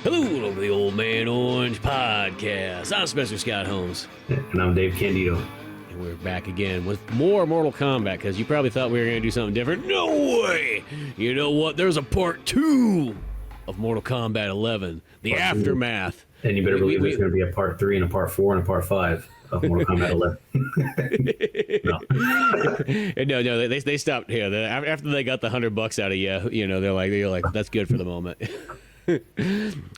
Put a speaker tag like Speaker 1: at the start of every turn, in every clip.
Speaker 1: Hello to the Old Man Orange Podcast. I'm Spencer Scott Holmes.
Speaker 2: And I'm Dave Candito.
Speaker 1: And we're back again with more Mortal Kombat, because you probably thought we were going to do something different. No way! You know what? There's a part 2 of Mortal Kombat 11, the
Speaker 2: Part
Speaker 1: aftermath.
Speaker 2: 2. And you better believe there's going to be a part 3 and a part 4 and a part 5 of Mortal Kombat 11.
Speaker 1: No, they stopped here. After they got the $100 out of you, they're like, that's good for the moment.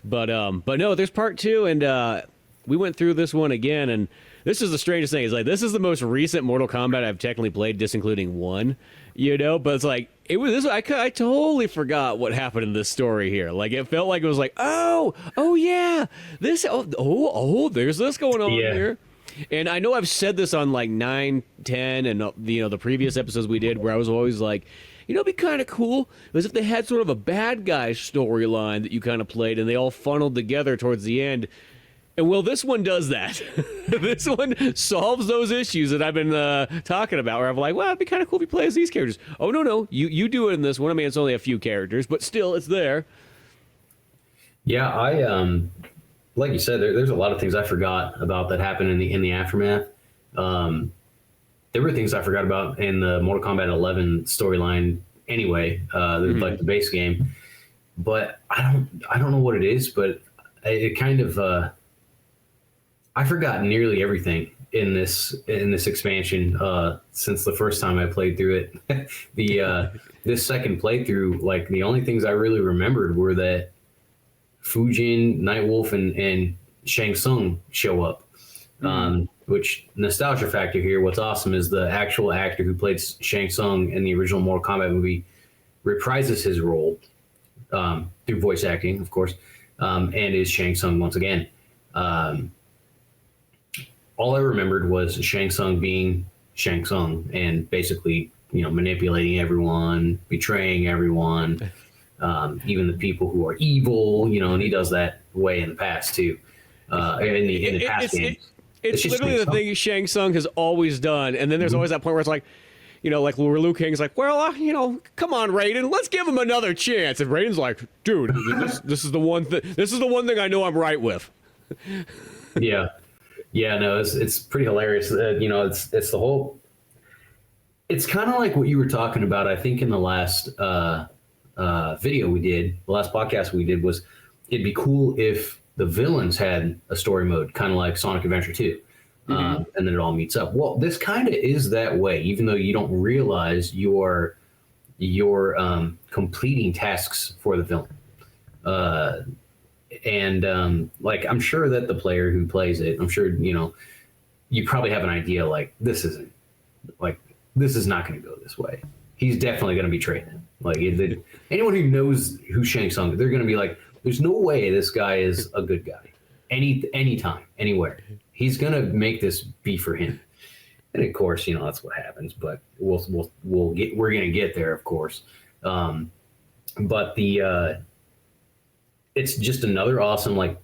Speaker 1: But no, there's part 2, and we went through this one again, and this is the strangest thing. It's like, this is the most recent Mortal Kombat I've technically played, disincluding 1, but it's like, it was this. I totally forgot what happened in this story here. Like, it felt like it was like, oh yeah, this, there's this going on here. And I know I've said this on like 9, 10, and the previous episodes we did, where I was always like, it'd be kind of cool as if they had sort of a bad guy storyline that you kind of played, and they all funneled together towards the end. And well, this one does that. This one solves those issues that I've been talking about, where I'm like, well, it'd be kind of cool if you play as these characters. Oh, no, you do it in this one. I mean, it's only a few characters, but still, it's there.
Speaker 2: Yeah, like you said, there's a lot of things I forgot about that happened in the aftermath. There were things I forgot about in the Mortal Kombat 11 storyline anyway, like the base game. But I don't know what it is, but it kind of I forgot nearly everything in this expansion since the first time I played through it. This second playthrough, like, the only things I really remembered were that Fujin, Nightwolf, and Shang Tsung show up. Which, nostalgia factor here, what's awesome is the actual actor who played Shang Tsung in the original Mortal Kombat movie reprises his role through voice acting, of course, and is Shang Tsung once again. All I remembered was Shang Tsung being Shang Tsung and basically, manipulating everyone, betraying everyone, even the people who are evil, and he does that way in the past too, in the past games.
Speaker 1: It's literally the thing Shang Tsung has always done, and then there's always that point where it's like, like where Liu Kang's like, well, come on, Raiden, let's give him another chance. And Raiden's like, dude, this is the one thing. This is the one thing I know I'm right with.
Speaker 2: Yeah, no, it's pretty hilarious. It's the whole. It's kind of like what you were talking about. I think in the last video we did, the last podcast we did, was it'd be cool if the villains had a story mode, kind of like Sonic Adventure 2, and then it all meets up. Well, this kind of is that way, even though you don't realize you're completing tasks for the villain. Like, I'm sure that the player who plays it, I'm sure, you probably have an idea, like, this is not going to go this way. He's definitely going to betray them. Like, anyone who knows who Shang Tsung, they're going to be like, there's no way this guy is a good guy. Anytime, anywhere. He's going to make this be for him. And of course, that's what happens, but we're going to get there, of course. But it's just another awesome, like,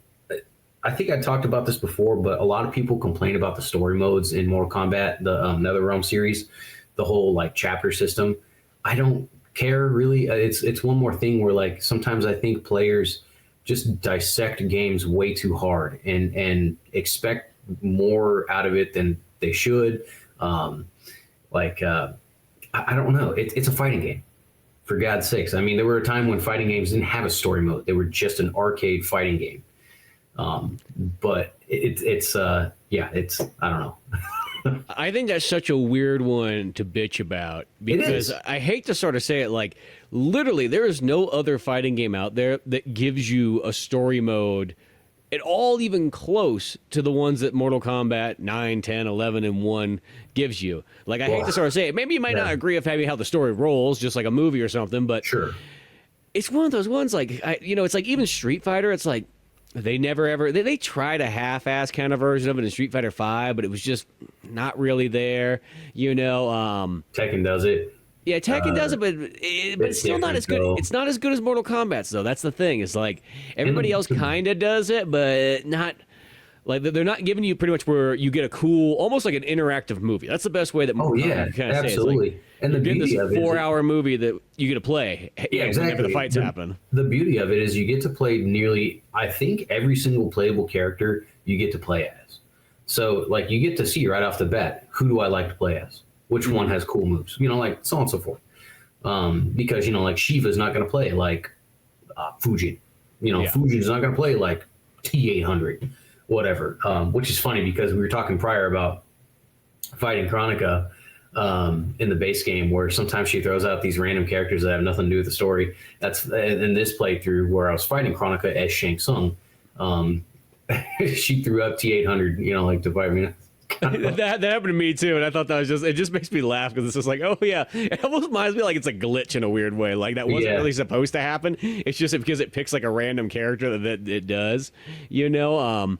Speaker 2: I think I talked about this before, but a lot of people complain about the story modes in Mortal Kombat, the NetherRealm series, the whole, like, chapter system. I don't care, really. It's one more thing where, like, sometimes I think players just dissect games way too hard and expect more out of it than they should. I don't know. It's a fighting game, for God's sakes. I mean, there were a time when fighting games didn't have a story mode. They were just an arcade fighting game. But it's I don't know.
Speaker 1: I think that's such a weird one to bitch about, because I hate to sort of say it, like, literally there is no other fighting game out there that gives you a story mode at all even close to the ones that Mortal Kombat 9, 10, 11, and 1 gives you. Like, I hate to sort of say it. Maybe you might not agree with maybe how the story rolls, just like a movie or something, but
Speaker 2: sure,
Speaker 1: it's one of those ones, like, it's like even Street Fighter, it's like, they never ever they tried a half-ass kind of version of it in Street Fighter 5, but it was just not really there.
Speaker 2: Tekken does it.
Speaker 1: Yeah, Tekken does it, but it's still not as good. It's not as good as Mortal Kombat's, though. That's the thing. It's like everybody else kind of does it, but not. Like they're not giving you pretty much where you get a cool, almost like an interactive movie. That's the best way that
Speaker 2: yeah,
Speaker 1: kind of
Speaker 2: absolutely.
Speaker 1: Say. Like,
Speaker 2: and the
Speaker 1: beauty
Speaker 2: beauty
Speaker 1: of
Speaker 2: it is
Speaker 1: 4-hour movie that you get to play.
Speaker 2: Yeah, exactly.
Speaker 1: Whenever the fights happen.
Speaker 2: The beauty of it is you get to play nearly, I think, every single playable character you get to play as. So like you get to see right off the bat, who do I like to play as? Which one has cool moves? You know, like so on and so forth. Because, you know, like Shiva's not going to play like Fujin. You know, Fujin's not going to play like T800, whatever. Which is funny because we were talking prior about fighting Chronica in the base game, where sometimes she throws out these random characters that have nothing to do with the story. That's in this playthrough where I was fighting Chronica as Shang Tsung. She threw up T800, you know, like to fight me.
Speaker 1: that happened to me too, and I thought that was it just makes me laugh because it's just like, oh yeah, it almost reminds me like it's a glitch in a weird way, like that wasn't really supposed to happen. It's just because it picks like a random character that it does, you know.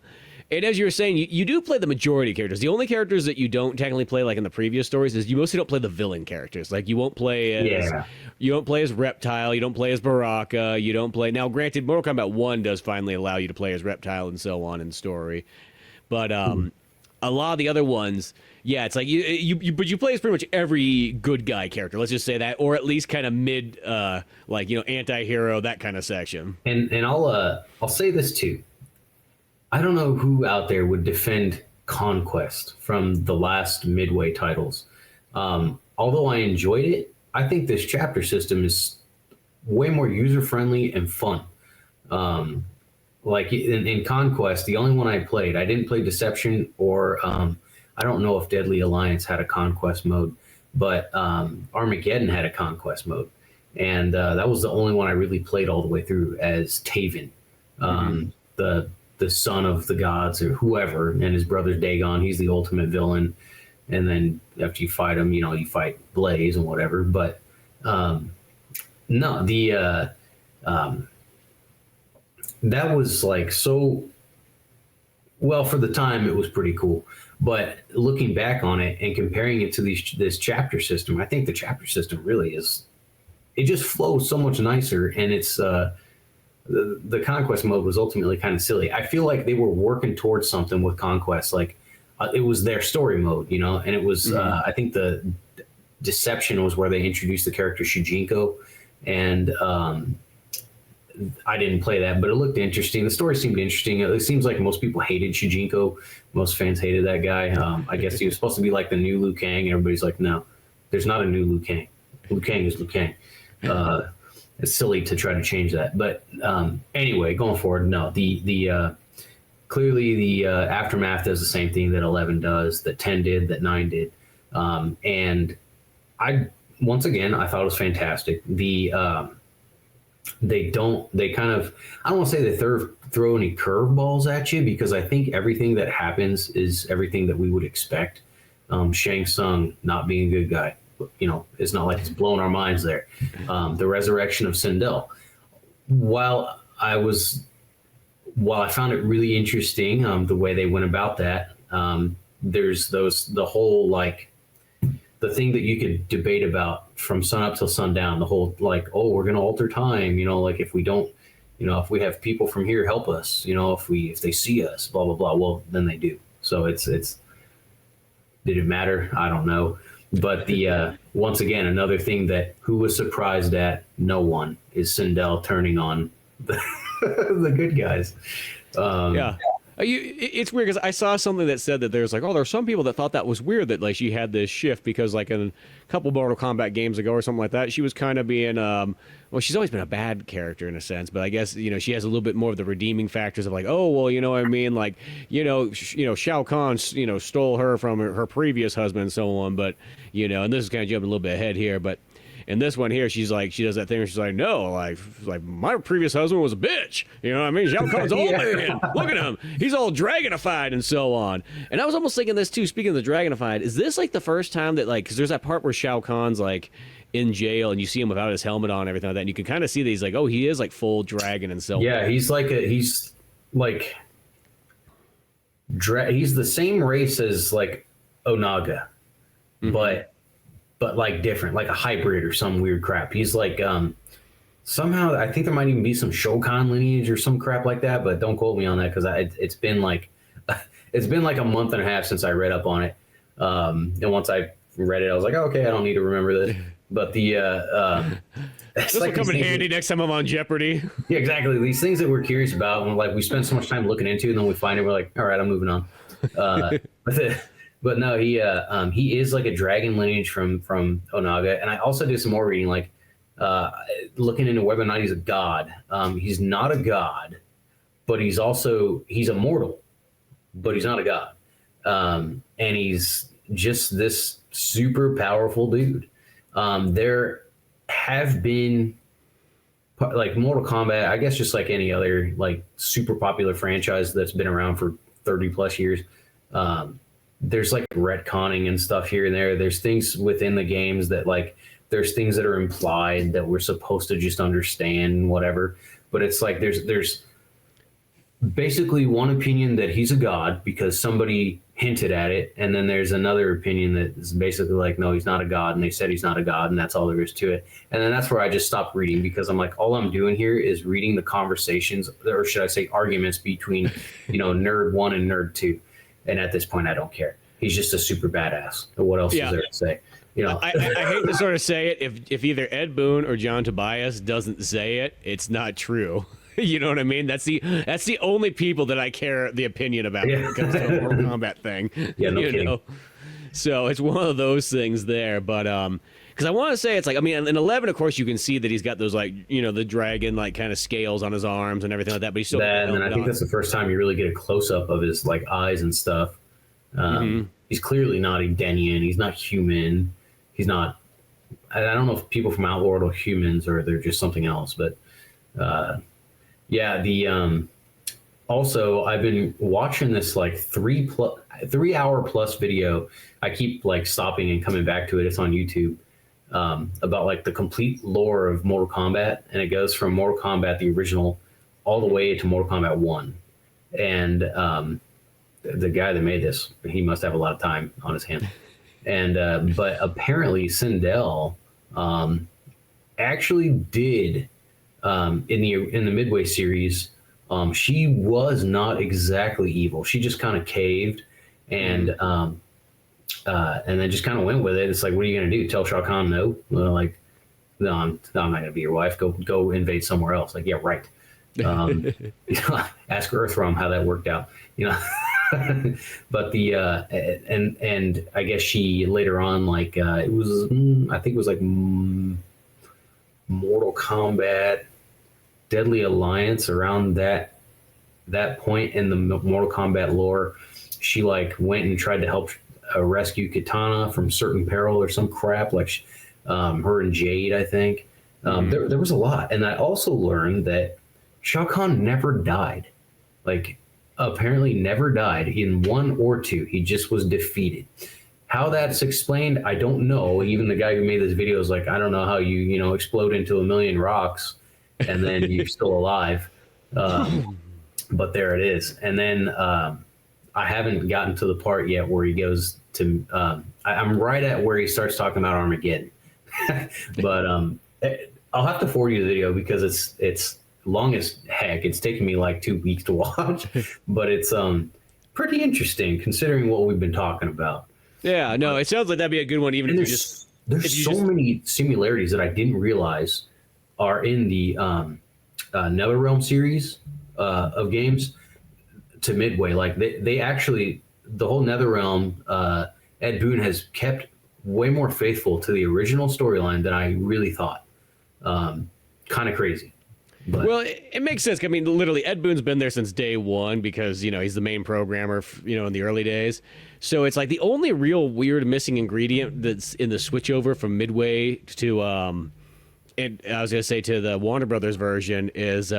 Speaker 1: And as you were saying, you do play the majority of characters. The only characters that you don't technically play, like in the previous stories, is you mostly don't play the villain characters. Like you won't play as Reptile, you don't play as Baraka, you don't play. Now, granted, Mortal Kombat 1 does finally allow you to play as Reptile and so on in story, but a lot of the other ones, it's like but you play as pretty much every good guy character. Let's just say that, or at least kind of mid, like, you know, anti-hero, that kind of section.
Speaker 2: And I'll say this too. I don't know who out there would defend Conquest from the last Midway titles. Although I enjoyed it, I think this chapter system is way more user-friendly and fun. Like in Conquest, the only one I played, I didn't play Deception or I don't know if Deadly Alliance had a Conquest mode, but Armageddon had a Conquest mode. And that was the only one I really played all the way through as Taven, the son of the gods or whoever, and his brother's Dagon. He's the ultimate villain. And then after you fight him, you know, you fight Blaze and whatever. But that was like so, well, for the time it was pretty cool. But looking back on it and comparing it to this chapter system, I think the chapter system really it just flows so much nicer. And it's the Conquest mode was ultimately kind of silly. I feel like they were working towards something with Conquest. Like it was their story mode, you know, and it was, I think the Deception was where they introduced the character Shujinko, and I didn't play that, but it looked interesting. The story seemed interesting. It seems like most people hated Shujinko. Most fans hated that guy. I guess he was supposed to be like the new Liu Kang, and everybody's like, no, there's not a new Liu Kang. Liu Kang is Liu Kang. It's silly to try to change that. But anyway, going forward, no, clearly the Aftermath does the same thing that 11 does, that 10 did, that 9 did. And I thought it was fantastic. They kind of, I don't want to say they throw any curveballs at you, because I think everything that happens is everything that we would expect. Shang Tsung not being a good guy, you know, it's not like it's blown our minds there. The resurrection of Sindel. While I found it really interesting, the way they went about that, there's the whole, like, the thing that you could debate about from sun up till sundown, the whole, like, oh, we're going to alter time, you know, like if we don't, you know, if we have people from here help us, you know, if they see us, blah, blah, blah, well, then they do. So it's did it matter? I don't know. But once again, another thing that who was surprised at? No one, is Sindel turning on the good guys.
Speaker 1: It's weird because I saw something that said that there's like, there are some people that thought that was weird that like she had this shift because like in a couple Mortal Kombat games ago or something like that, she was kind of being well, she's always been a bad character in a sense, but I guess, you know, she has a little bit more of the redeeming factors of like, oh, well, you know what I mean, like, you know, Shao Kahn, you know, stole her from her previous husband and so on, but, you know, and this is kind of jumping a little bit ahead here, but in this one here, she's like, she does that thing where she's like, no, like my previous husband was a bitch. You know what I mean? Shao Kahn's old man. Look at him. He's all dragonified and so on. And I was almost thinking this too, speaking of the dragonified, is this like the first time that like, because there's that part where Shao Kahn's like in jail and you see him without his helmet on and everything like that. And you can kind of see that he's like, oh, he is like full dragon and so on.
Speaker 2: Yeah, he's like he's the same race as like Onaga, but like different, like a hybrid or some weird crap. He's like somehow I think there might even be some Shao Kahn lineage or some crap like that, but don't quote me on that because it's been like it's been like a month and a half since I read up on it. And once I read it, I was like, oh, okay, I don't need to remember this. But
Speaker 1: this will come in handy next time I'm on Jeopardy.
Speaker 2: Yeah, exactly. These things that we're curious about, and like we spend so much time looking into, and then we find it, we're like, all right, I'm moving on. But no, he is like a dragon lineage from Onaga, and I also did some more reading, like looking into whether or not he's a god. He's not a god, but he's a mortal, but he's not a god, and he's just this super powerful dude. There have been like Mortal Kombat, I guess, just like any other like super popular franchise that's been around for 30 plus years. There's like retconning and stuff here and there. There's things within the games that like there's things that are implied that we're supposed to just understand and whatever. But it's like there's basically one opinion that he's a god because somebody hinted at it, and then there's another opinion that is basically like, no, he's not a god, and they said he's not a god, and that's all there is to it. And then that's where I just stopped reading, because I'm like, all I'm doing here is reading the conversations, or should I say arguments, between nerd one and nerd two. And at this point, I don't care. He's just a super badass. What else is there to say?
Speaker 1: I hate to sort of say it. If either Ed Boon or John Tobias doesn't say it, it's not true. You know what I mean? That's the only people that I care the opinion about when it comes to a Mortal Kombat thing.
Speaker 2: Yeah, no kidding.
Speaker 1: So it's one of those things there. But because I want to say, it's like, I mean, in 11, of course, you can see that he's got those like the dragon like kind of scales on his arms and everything like that. But he's still
Speaker 2: and I think that's the first time you really get a close up of his like eyes and stuff. He's clearly not a Denian. He's not human. He's not. I don't know if people from Outworld are humans or they're just something else, but. Also, I've been watching this like 3 hour plus video. I keep like stopping and coming back to it. It's on YouTube, about like the complete lore of Mortal Kombat. And it goes from Mortal Kombat, the original, all the way to Mortal Kombat 1. And the guy that made this, he must have a lot of time on his hand. And but apparently Sindel actually did, in the Midway series, she was not exactly evil. She just kind of caved, and then just kind of went with it. It's like, what are you gonna do? Tell Shao Kahn no? Well, like, no, I'm not gonna be your wife. Go invade somewhere else. Like, yeah, right. Ask Earthrealm how that worked out. But the and I guess she later on, like, it was, I think it was like Mortal Kombat Deadly Alliance, around that point in the Mortal Kombat lore, she like went and tried to help rescue Kitana from certain peril or some crap, like her and Jade, I think. There was a lot. And I also learned that Shao Kahn never died. Like, apparently never died in 1 or 2. He just was defeated. How that's explained, I don't know. Even the guy who made this video is like, I don't know how you explode into a million rocks and then you're still alive. But there it is. And then I haven't gotten to the part yet where he goes to, I'm right at where he starts talking about Armageddon. But I'll have to forward you the video because it's long as heck. It's taken me like 2 weeks to watch, but it's pretty interesting considering what we've been talking about.
Speaker 1: Yeah, no, it sounds like that'd be a good one. Even if
Speaker 2: there's so many similarities that I didn't realize are in the NetherRealm series of games to Midway. Like they actually, the whole NetherRealm, Ed Boon has kept way more faithful to the original storyline than I really thought. Kind of crazy. But.
Speaker 1: Well, it makes sense. I mean, literally, Ed Boon's been there since day one because, he's the main programmer, in the early days. So it's like the only real weird missing ingredient that's in the switchover from Midway to, and I was going to say to the Warner Brothers version is,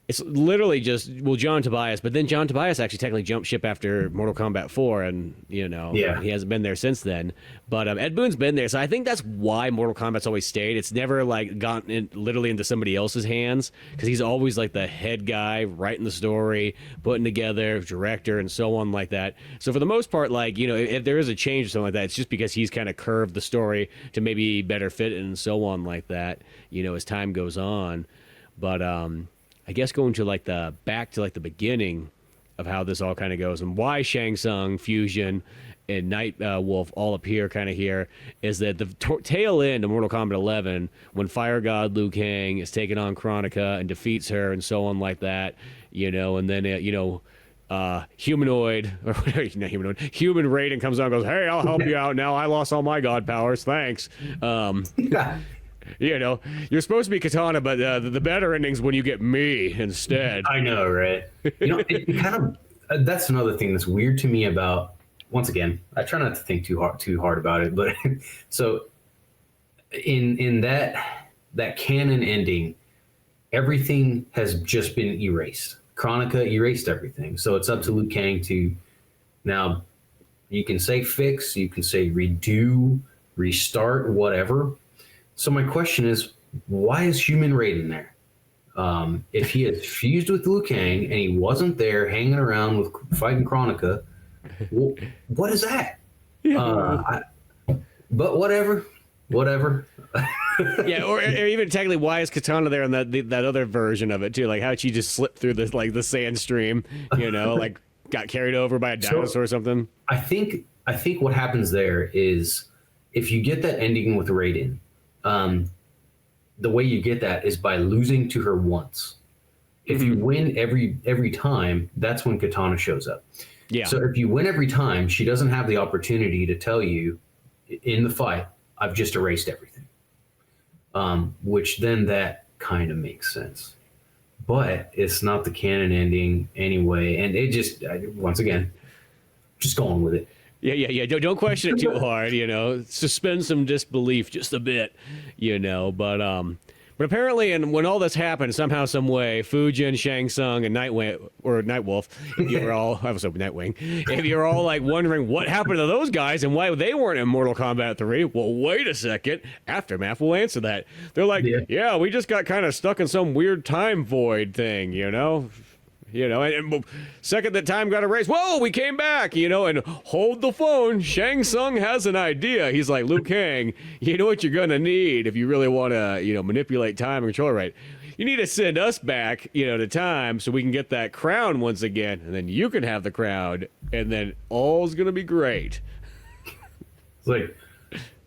Speaker 1: it's literally just, John Tobias, but then John Tobias actually technically jumped ship after Mortal Kombat 4, and, he hasn't been there since then. But Ed Boon's been there, so I think that's why Mortal Kombat's always stayed. It's never, like, gotten literally into somebody else's hands, because he's always, like, the head guy writing the story, putting together, director, and so on like that. So for the most part, like, if there is a change or something like that, it's just because he's kind of curved the story to maybe better fit and so on like that, as time goes on. But, I guess going to back to the beginning, of how this all kind of goes and why Shang Tsung, Fujin, and Nightwolf all appear kind of here is that the tail end of Mortal Kombat 11, when Fire God Liu Kang is taking on Kronika and defeats her and so on like that, and then humanoid or whatever, not humanoid, human Raiden comes on and goes, "Hey, I'll help you out now. I lost all my god powers. Thanks." You're supposed to be Katana, but the better ending's when you get me instead.
Speaker 2: I know, right? It kind of that's another thing that's weird to me about. Once again, I try not to think too hard about it, but so in that canon ending, everything has just been erased. Kronika erased everything, so it's up to Liu Kang to now. You can say fix, you can say redo, restart, whatever. So my question is, why is Human Raiden there? If he had fused with Liu Kang and he wasn't there hanging around with fighting Kronika, well, what is that? Yeah. But whatever.
Speaker 1: Yeah, or even technically, why is Katana there in that other version of it too? Like, how'd she just slip through the sand stream? Like got carried over by a dinosaur or something.
Speaker 2: I think what happens there is if you get that ending with Raiden, the way you get that is by losing to her once. If you win every time, that's when Katana shows up. Yeah. So if you win every time, she doesn't have the opportunity to tell you in the fight, "I've just erased everything." Which then that kind of makes sense. But it's not the canon ending anyway. And it just, once again, just going with it.
Speaker 1: Yeah. Don't question it too hard, Suspend some disbelief just a bit, But apparently, and when all this happened, somehow, some way, Fujin, Shang Tsung, and Nightwolf, if you're all, I was hoping Nightwing, if you're all like wondering what happened to those guys and why they weren't in Mortal Kombat 3, well, wait a second. Aftermath will answer that. They're like, yeah, we just got kind of stuck in some weird time void thing, and second that time got erased, whoa, we came back, and hold the phone. Shang Tsung has an idea. He's like, Liu Kang, you know what you're going to need if you really want to, manipulate time and control it right? You need to send us back, to time so we can get that crown once again, and then you can have the crown, and then all's going to be great.
Speaker 2: It's like,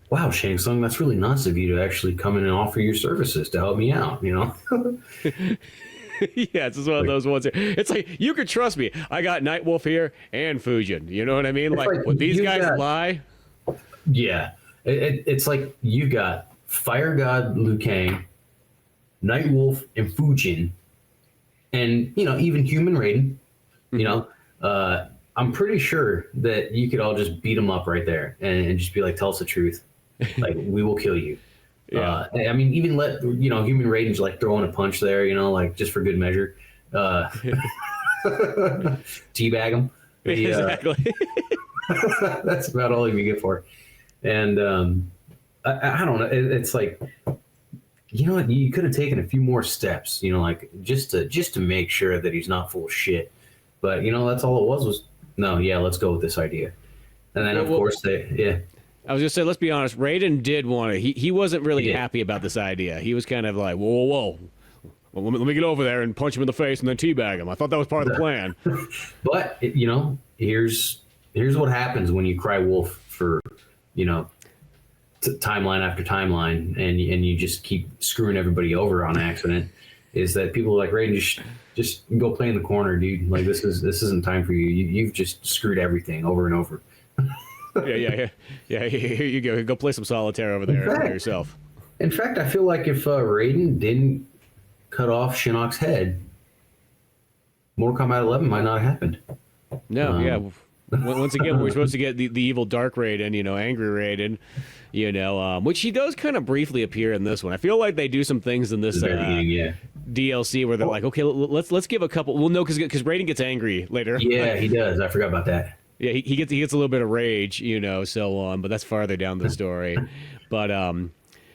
Speaker 2: wow, Shang Tsung, that's really nice of you to actually come in and offer your services to help me out,
Speaker 1: Yeah, it's just one of those ones. It's like, you could trust me. I got Nightwolf here and Fujin. You know what I mean? Like when these guys lie.
Speaker 2: Yeah. It's like you've got Fire God Liu Kang, Nightwolf, and Fujin, and, even Human Raiden. I'm pretty sure that you could all just beat them up right there and just be like, tell us the truth. Like, we will kill you. Yeah. Even let Human Raiden's like throwing a punch there, like just for good measure. Teabag him.
Speaker 1: Exactly.
Speaker 2: That's about all you can get for. And I don't know. It's like, what? You could have taken a few more steps, like just to make sure that he's not full of shit. But that's all it was no, yeah, let's go with this idea. And then of course
Speaker 1: I was going to say, let's be honest, Raiden did want to. He wasn't really happy about this idea. He was kind of like, whoa. Well, let me get over there and punch him in the face and then teabag him. I thought that was part of the plan.
Speaker 2: But, here's what happens when you cry wolf for, timeline after timeline and you just keep screwing everybody over on accident, is that people are like, Raiden, just go play in the corner, dude. Like, this isn't time for you. You've just screwed everything over and over.
Speaker 1: Yeah. Here you go. Go play some solitaire over there by yourself.
Speaker 2: In fact, I feel like if Raiden didn't cut off Shinnok's head, Mortal Kombat 11 might not have happened.
Speaker 1: No, yeah. Once again, we're supposed to get the evil Dark Raiden, Angry Raiden, which he does kind of briefly appear in this one. I feel like they do some things in this DLC where they're like, okay, let's give a couple. Well, no, because Raiden gets angry later.
Speaker 2: Yeah, he does. I forgot about that.
Speaker 1: Yeah, he gets a little bit of rage, so on, but that's farther down the story. But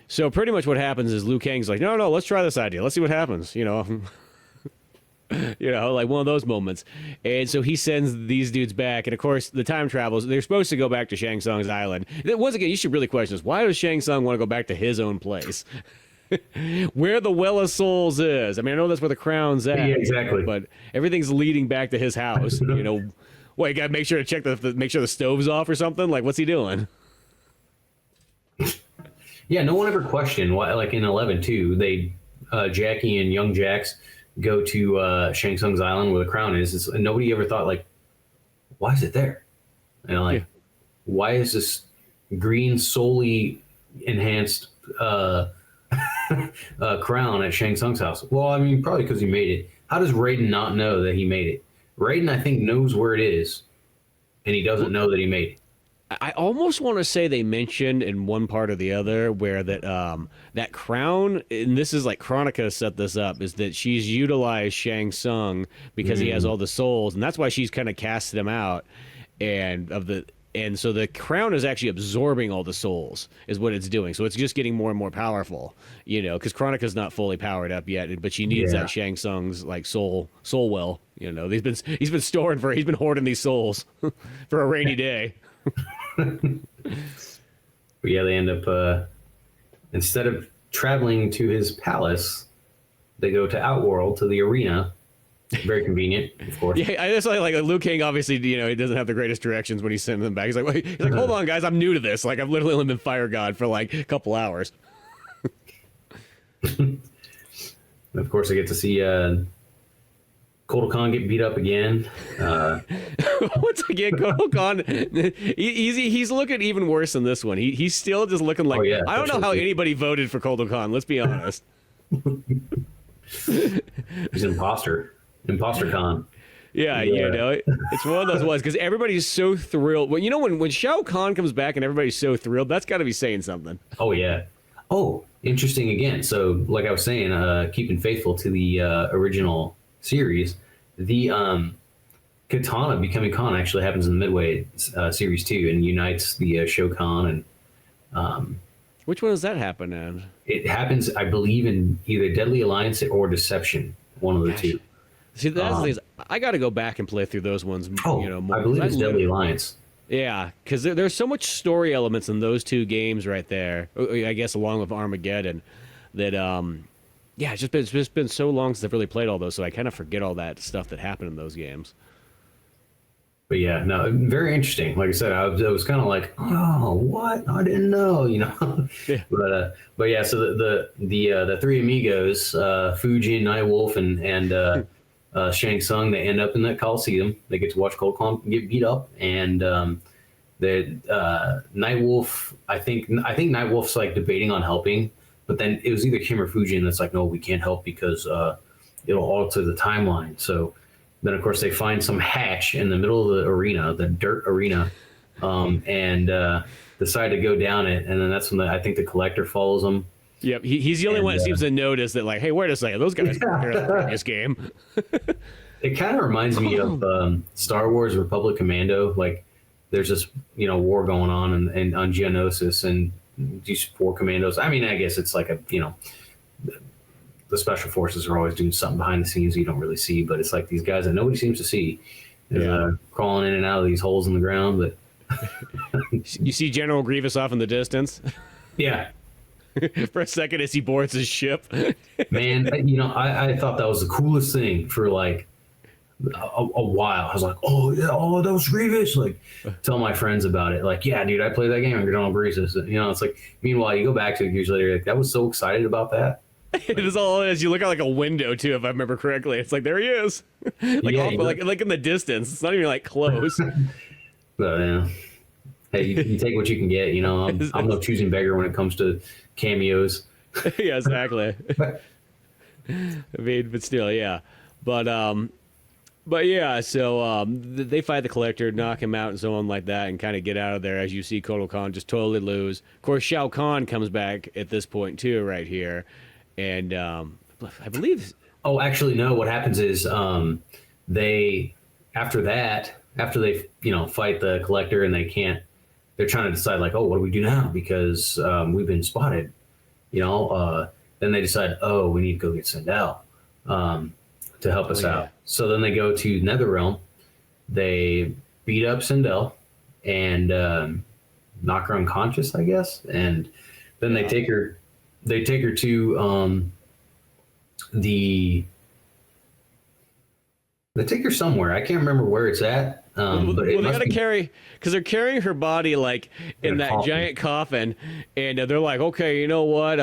Speaker 1: so pretty much what happens is Liu Kang's like, no, let's try this idea. Let's see what happens, like one of those moments. And so he sends these dudes back, and of course the time travels. They're supposed to go back to Shang Tsung's island. Once again, you should really question this. Why does Shang Tsung want to go back to his own place? Where the Well of Souls is. I mean, I know that's where the crown's at.
Speaker 2: Yeah, exactly.
Speaker 1: But everything's leading back to his house. Well, you gotta make sure to check make sure the stove's off or something. Like, what's he doing?
Speaker 2: Yeah, no one ever questioned why. Like in 11 too, they Jackie and young Jax go to Shang Tsung's island where the crown is. And nobody ever thought like, why is it there? And like, why is this green solely enhanced crown at Shang Tsung's house? Well, I mean, probably because he made it. How does Raiden not know that he made it? Raiden, I think, knows where it is, and he doesn't know that he made it.
Speaker 1: I almost want to say they mentioned in one part or the other where that crown, and this is like Chronica set this up, is that she's utilized Shang Tsung because he has all the souls, and that's why she's kind of casted him out, and so the crown is actually absorbing all the souls, is what it's doing. So it's just getting more and more powerful, because Chronica's not fully powered up yet, but she needs that Shang Tsung's like soul well. He's been hoarding these souls for a rainy day.
Speaker 2: But yeah, they end up instead of traveling to his palace, they go to Outworld, to the arena. Very convenient, of course.
Speaker 1: Yeah, I just like Liu Kang. Obviously, he doesn't have the greatest directions when he's sending them back. He's like, hold on, guys, I'm new to this. Like, I've literally only been Fire God for like a couple hours.
Speaker 2: Of course, I get to see Kotal Khan get beat up again.
Speaker 1: Once again, Kotal Khan, he's looking even worse in this one. He's still just looking like, I don't know how anybody voted for Kotal Khan. Let's be honest.
Speaker 2: He's an imposter Khan.
Speaker 1: Yeah, it's one of those ones because everybody's so thrilled. Well, when Shao Kahn comes back and everybody's so thrilled, that's got to be saying something.
Speaker 2: Oh yeah. Oh, interesting again. So, like I was saying, keeping faithful to the original series, the Katana becoming Khan actually happens in the Midway series too, and unites the Shao Kahn and.
Speaker 1: Which one does that happen in?
Speaker 2: It happens, I believe, in either Deadly Alliance or Deception, one of the two.
Speaker 1: See, that's the thing is, I got to go back and play through those ones. More.
Speaker 2: I believe it's Deadly Alliance.
Speaker 1: Yeah, because there's so much story elements in those two games right there. I guess along with Armageddon, that it's just been so long since I've really played all those, so I kind of forget all that stuff that happened in those games.
Speaker 2: But yeah, no, very interesting. Like I said, I was kind of like, oh, what? I didn't know, Yeah. But yeah, so the three amigos, Fujin, Nightwolf, and Shang Tsung, they end up in that Coliseum. They get to watch Kotal Khan get beat up, and Nightwolf. I think Nightwolf's like debating on helping, but then it was either him or Fujin that's like, no, we can't help because it'll alter the timeline. So. Then, of course, they find some hatch in the middle of the arena, the dirt arena, and decide to go down it. And then that's when I think the Collector follows them.
Speaker 1: Yep, he's the only one that seems to notice that, like, hey, wait a second, those guys are here in the previous game.
Speaker 2: It kind of reminds me of Star Wars Republic Commando. Like, there's this, war going on on Geonosis, and these 4 commandos. I mean, I guess it's like the special forces are always doing something behind the scenes you don't really see, but it's like these guys that nobody seems to see crawling in and out of these holes in the ground. But
Speaker 1: you see General Grievous off in the distance.
Speaker 2: Yeah.
Speaker 1: For a second as he boards his ship.
Speaker 2: Man, I thought that was the coolest thing for like a while. I was like, oh yeah, that was Grievous. Like, tell my friends about it. Like, yeah, dude, I played that game on General Grievous. It's like, meanwhile, you go back to it years later, like, that was so excited about that.
Speaker 1: It is all as you look out like a window too, if I remember correctly. It's like there he is, like in the distance. It's not even like close.
Speaker 2: But yeah, hey, you take what you can get. I'm no choosing beggar when it comes to cameos.
Speaker 1: Yeah, exactly. I mean, but still, yeah. But yeah. So they fight the Collector, knock him out, and so on like that, and kind of get out of there. As you see, Kotal Khan just totally lose. Of course, Shao Kahn comes back at this point too, right here. And I believe.
Speaker 2: Oh, actually, no. What happens is after they fight the Collector and they're trying to decide like, oh, what do we do now? Because we've been spotted. Then they decide, oh, we need to go get Sindel to help us out. So then they go to Netherrealm. They beat up Sindel and knock her unconscious, I guess. And then they take her they take her to they take her somewhere. I can't remember where it's at.
Speaker 1: Well, they got to carry, because they're carrying her body like in that giant coffin, and they're like, okay, you know what?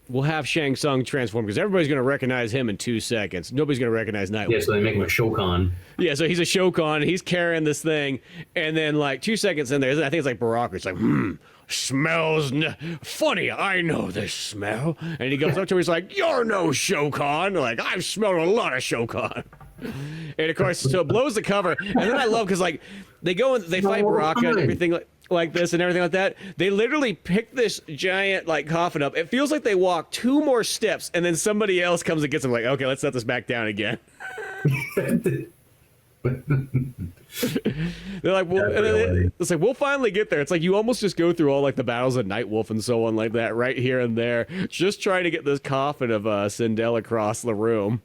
Speaker 1: We'll have Shang Tsung transform because everybody's going to recognize him in 2 seconds. Nobody's going to recognize Nightwolf.
Speaker 2: Yeah, so they make him a Shao Kahn.
Speaker 1: Yeah, so he's a Shao Kahn. He's carrying this thing, and then like 2 seconds in there, I think it's like Baraka. It's like, smells funny. I know this smell. And he goes up to her. He's like, "You're no Shao Kahn." Like, I've smelled a lot of Shao Kahn. And of course, so it blows the cover. And then I love because like they go and they fight Baraka and everything like this and everything like that. They literally pick this giant like coffin up. It feels like they walk 2 more steps, and then somebody else comes and gets them. Like, okay, let's set this back down again. They're like, well, it's like, we'll finally get there. It's like you almost just go through all like the battles of Nightwolf and so on like that right here and there, just trying to get this coffin of Sindel across the room.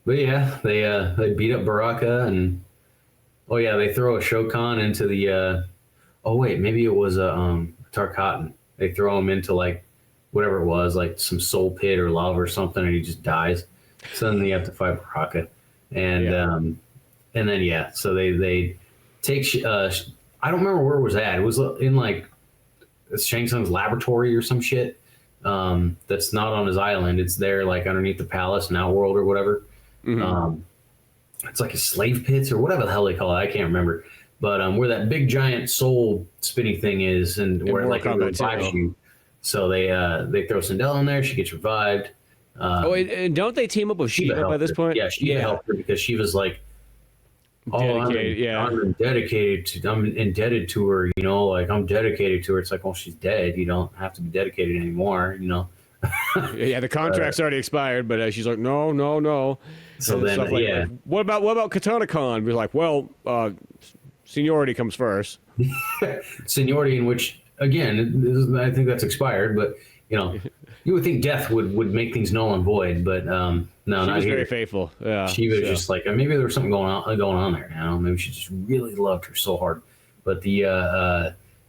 Speaker 2: But yeah, they beat up Baraka, and they throw a Shao Kahn into the maybe it was a Tarkatan. They throw him into like whatever it was, like some soul pit or lava or something, and he just dies. So then they have to fight Baraka, and then so they take I don't remember where it was at. It was in like Shang Tsung's laboratory or some shit. That's not on his island. It's there like underneath the palace in Outworld or whatever. Mm-hmm. It's like a slave pits or whatever the hell they call it. I can't remember. But where that big giant soul spinny thing is, and where like it revives you. So they throw Sindel in there. She gets revived.
Speaker 1: And don't they team up with Shiva by this point?
Speaker 2: Yeah, Shiva helped her because she was like, I'm indebted to her. You know, like I'm dedicated to her. It's like, well, she's dead. You don't have to be dedicated anymore. You know.
Speaker 1: Yeah, the contract's already expired, but she's like, no.
Speaker 2: So then,
Speaker 1: like, what about Katana Khan? We're like, well, seniority comes first.
Speaker 2: Seniority, in which again, I think that's expired, but you know, you would think death would make things null and void, but no,
Speaker 1: she
Speaker 2: not
Speaker 1: was
Speaker 2: here.
Speaker 1: very faithful. Yeah,
Speaker 2: she was just like maybe there was something going on there. You know, maybe she just really loved her so hard. But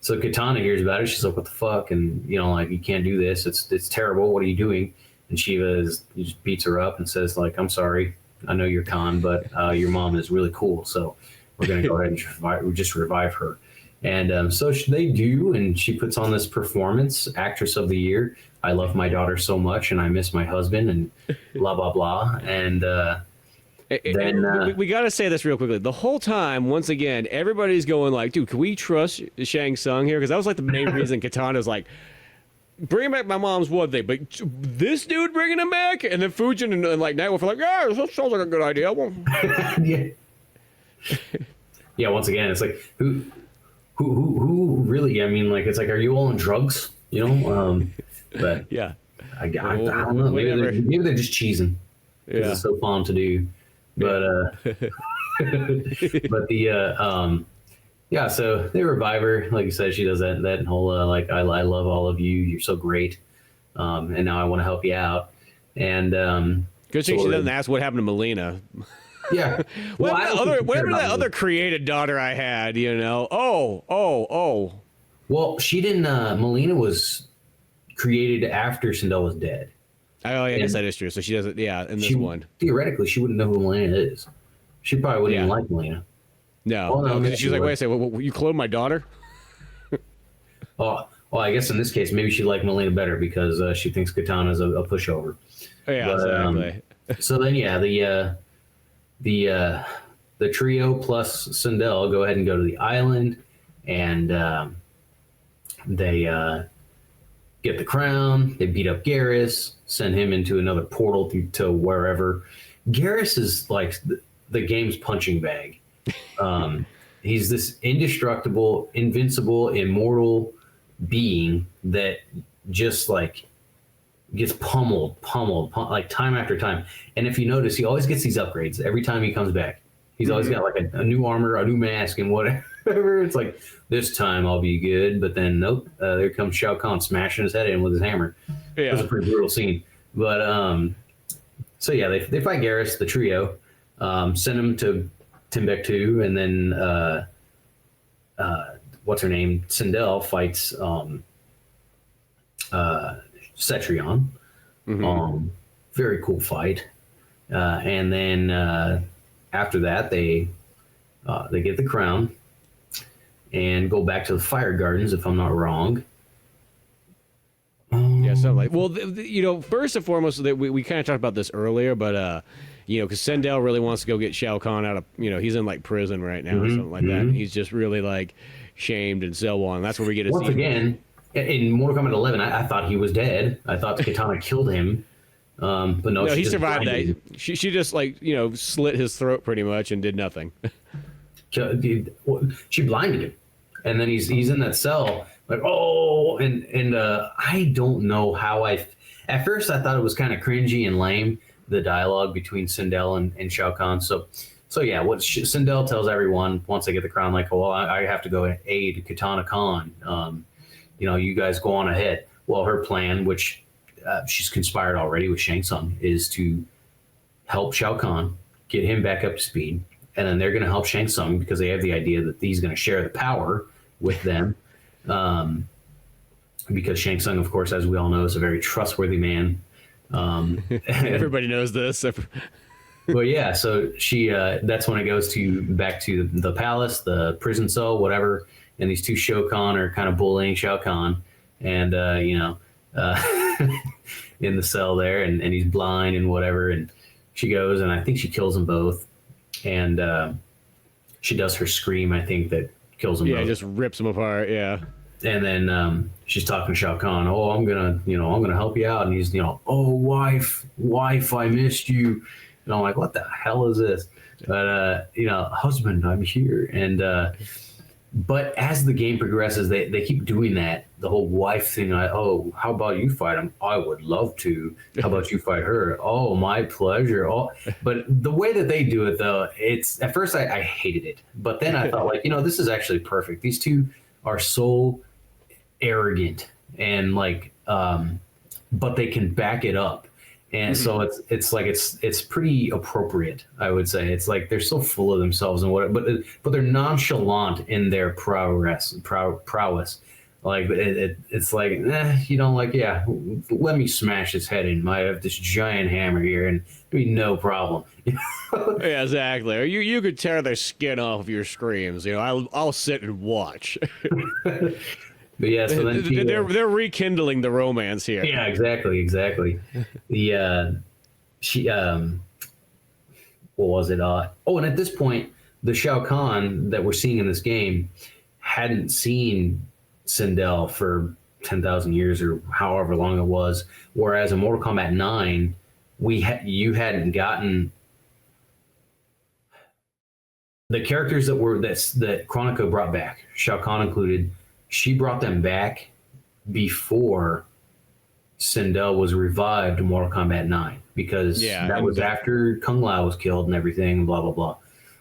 Speaker 2: so Katana hears about it. She's like, "What the fuck?" And you know, like, you can't do this. It's terrible. What are you doing? And Shiva just beats her up and says, like, "I'm sorry. I know you're Khan, but your mom is really cool. So we're gonna go ahead and just revive her." And so they do, and she puts on this performance, Actress of the Year. I love my daughter so much, and I miss my husband, and blah blah blah. And then
Speaker 1: we got to say this real quickly. The whole time, once again, everybody's going like, "Dude, can we trust Shang Tsung here?" Because that was like the main reason Katana was like, "Bring back my mom's one thing, but this dude bringing him back," and then Fujin and like Nightwolf are like, "Yeah, that sounds like a good idea."
Speaker 2: Yeah. Once again, it's like who really? I mean, like, it's like, are you all on drugs? You know? But
Speaker 1: yeah,
Speaker 2: I don't know. Maybe they're just cheesing. Yeah, it's so fun to do. But so they revive her. Like you said, she does that whole like, I love all of you. You're so great. And now I want to help you out. And
Speaker 1: good thing she doesn't ask what happened to Melina.
Speaker 2: Yeah.
Speaker 1: Whatever that other created daughter I had, you know. Oh.
Speaker 2: Well, she didn't. Melina was created after Sindel was dead.
Speaker 1: Oh, yeah, I guess that is true. So she doesn't. Yeah, in this one,
Speaker 2: theoretically, she wouldn't know who Melina is. She probably wouldn't even like Melina.
Speaker 1: No, she's like, wait a second, you cloned my daughter?
Speaker 2: Well, I guess in this case, maybe she liked Melina better because she thinks Katana's a pushover.
Speaker 1: Yeah, exactly.
Speaker 2: So then, the trio plus Sindel go ahead and go to the island, and they get the crown. They beat up Garrus, send him into another portal to wherever. Garrus is like the game's punching bag. He's this indestructible, invincible, immortal being that just like gets pummeled like time after time. And if you notice, he always gets these upgrades every time he comes back. He's always got like a new armor, a new mask, and whatever. It's like, this time I'll be good. But then nope, there comes Shao Kahn smashing his head in with his hammer. Yeah, it was a pretty brutal scene. But so yeah, they fight Garrus, the trio, send him to Timbuktu, and then what's her name? Sindel fights Cetrion. Very cool fight. And then after that, they get the crown and go back to the Fire Gardens, if I'm not wrong.
Speaker 1: Yeah, something like. Well, first and foremost, that we kind of talked about this earlier, but because Sindel really wants to go get Shao Kahn out of, he's in like prison right now or something like that. And he's just really like shamed and so on. That's where we get to
Speaker 2: once
Speaker 1: see
Speaker 2: again in Mortal Kombat 11. I thought he was dead. I thought Katana killed him, but no,
Speaker 1: he survived that. She just like slit his throat pretty much and did nothing.
Speaker 2: She blinded him, and then he's in that cell like, oh, and I don't know how at first I thought it was kind of cringy and lame, the dialogue between Sindel and Shao Kahn. So yeah, what Sindel tells everyone once they get the crown, like, well, I have to go aid Katana Khan. You guys go on ahead. Well, her plan, which she's conspired already with Shang Tsung, is to help Shao Kahn, get him back up to speed, and then they're going to help Shang Tsung because they have the idea that he's going to share the power with them. Because Shang Tsung, of course, as we all know, is a very trustworthy man.
Speaker 1: Everybody knows this.
Speaker 2: Well, yeah, so she that's when it goes back to the palace, the prison cell, whatever, and these two Shao Kahn are kind of bullying Shao Kahn, and in the cell there, and he's blind and whatever, and she goes and I think she kills them both, and she does her scream, I think, that kills them both.
Speaker 1: Yeah, just rips them apart. Yeah.
Speaker 2: And then she's talking to Shao Kahn. Oh, I'm gonna help you out. And he's, oh, wife, I missed you. And I'm like, what the hell is this? But husband, I'm here. And but as the game progresses, they keep doing that, the whole wife thing. How about you fight him? I would love to. How about you fight her? Oh, my pleasure. Oh, but the way that they do it, though, it's at first I hated it, but then I thought, like, this is actually perfect. These two are so arrogant and like but they can back it up, and so it's like it's pretty appropriate, I would say. It's like they're so full of themselves and what, but they're nonchalant in their prowess. Like it's like, yeah, let me smash his head in. I have this giant hammer here and it'd be no problem.
Speaker 1: Yeah, exactly. Or you could tear their skin off of your screams. I'll sit and watch.
Speaker 2: But yeah, so then
Speaker 1: they're rekindling the romance here.
Speaker 2: Yeah, exactly. The she what was it? And at this point, the Shao Kahn that we're seeing in this game hadn't seen Sindel for 10,000 years or however long it was. Whereas in Mortal Kombat 9, you hadn't gotten the characters that Chronico brought back, Shao Kahn included. She brought them back before Sindel was revived in Mortal Kombat 9, because that was after Kung Lao was killed and everything, blah, blah, blah.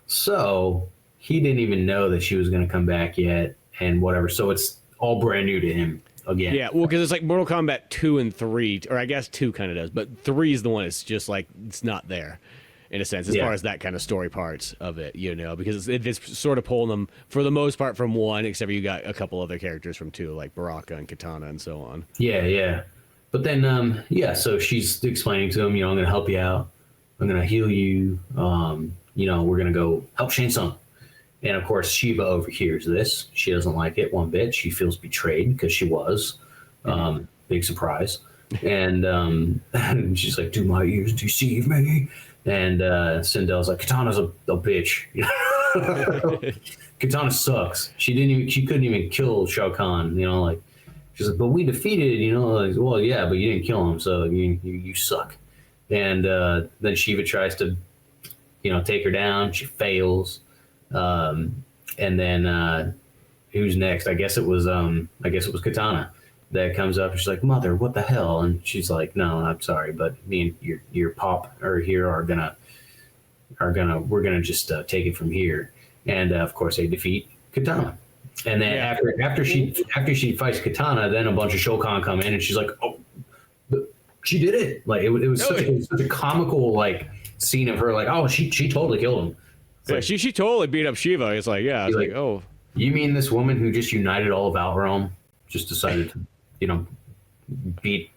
Speaker 2: So he didn't even know that she was going to come back yet and whatever. So it's all brand new to him again.
Speaker 1: Yeah, well, because it's like Mortal Kombat 2 and 3, or I guess 2 kind of does, but 3 is the one that's just like, it's not there. In a sense, as far as that kind of story parts of it, because it's sort of pulling them for the most part from 1, except for you got a couple other characters from 2, like Baraka and Katana and so on.
Speaker 2: Yeah. But then, so she's explaining to him, I'm going to help you out. I'm going to heal you. We're going to go help Shang Tsung. And of course, Shiva overhears this. She doesn't like it one bit. She feels betrayed because she was. Big surprise. And she's like, do my ears deceive me? And Sindel's like, Katana's a bitch. Katana sucks. She couldn't even kill Shao Kahn. She's like, but we defeated. Like, well, yeah, but you didn't kill him, so you suck. And then Shiva tries to, take her down. She fails. And then who's next? I guess it was Katana that comes up and she's like, Mother, what the hell? And she's like, no, I'm sorry, but me and your pop are here we're gonna just take it from here. And of course they defeat Katana. And then after she fights Katana, then a bunch of Shao Kahn come in and she's like, oh, she did it. Like it was such a comical like scene of her like, oh, she totally killed him.
Speaker 1: Yeah, like, she totally beat up Shiva. It's like, yeah, it's like, oh,
Speaker 2: you mean this woman who just united all of Outrealm just decided to beat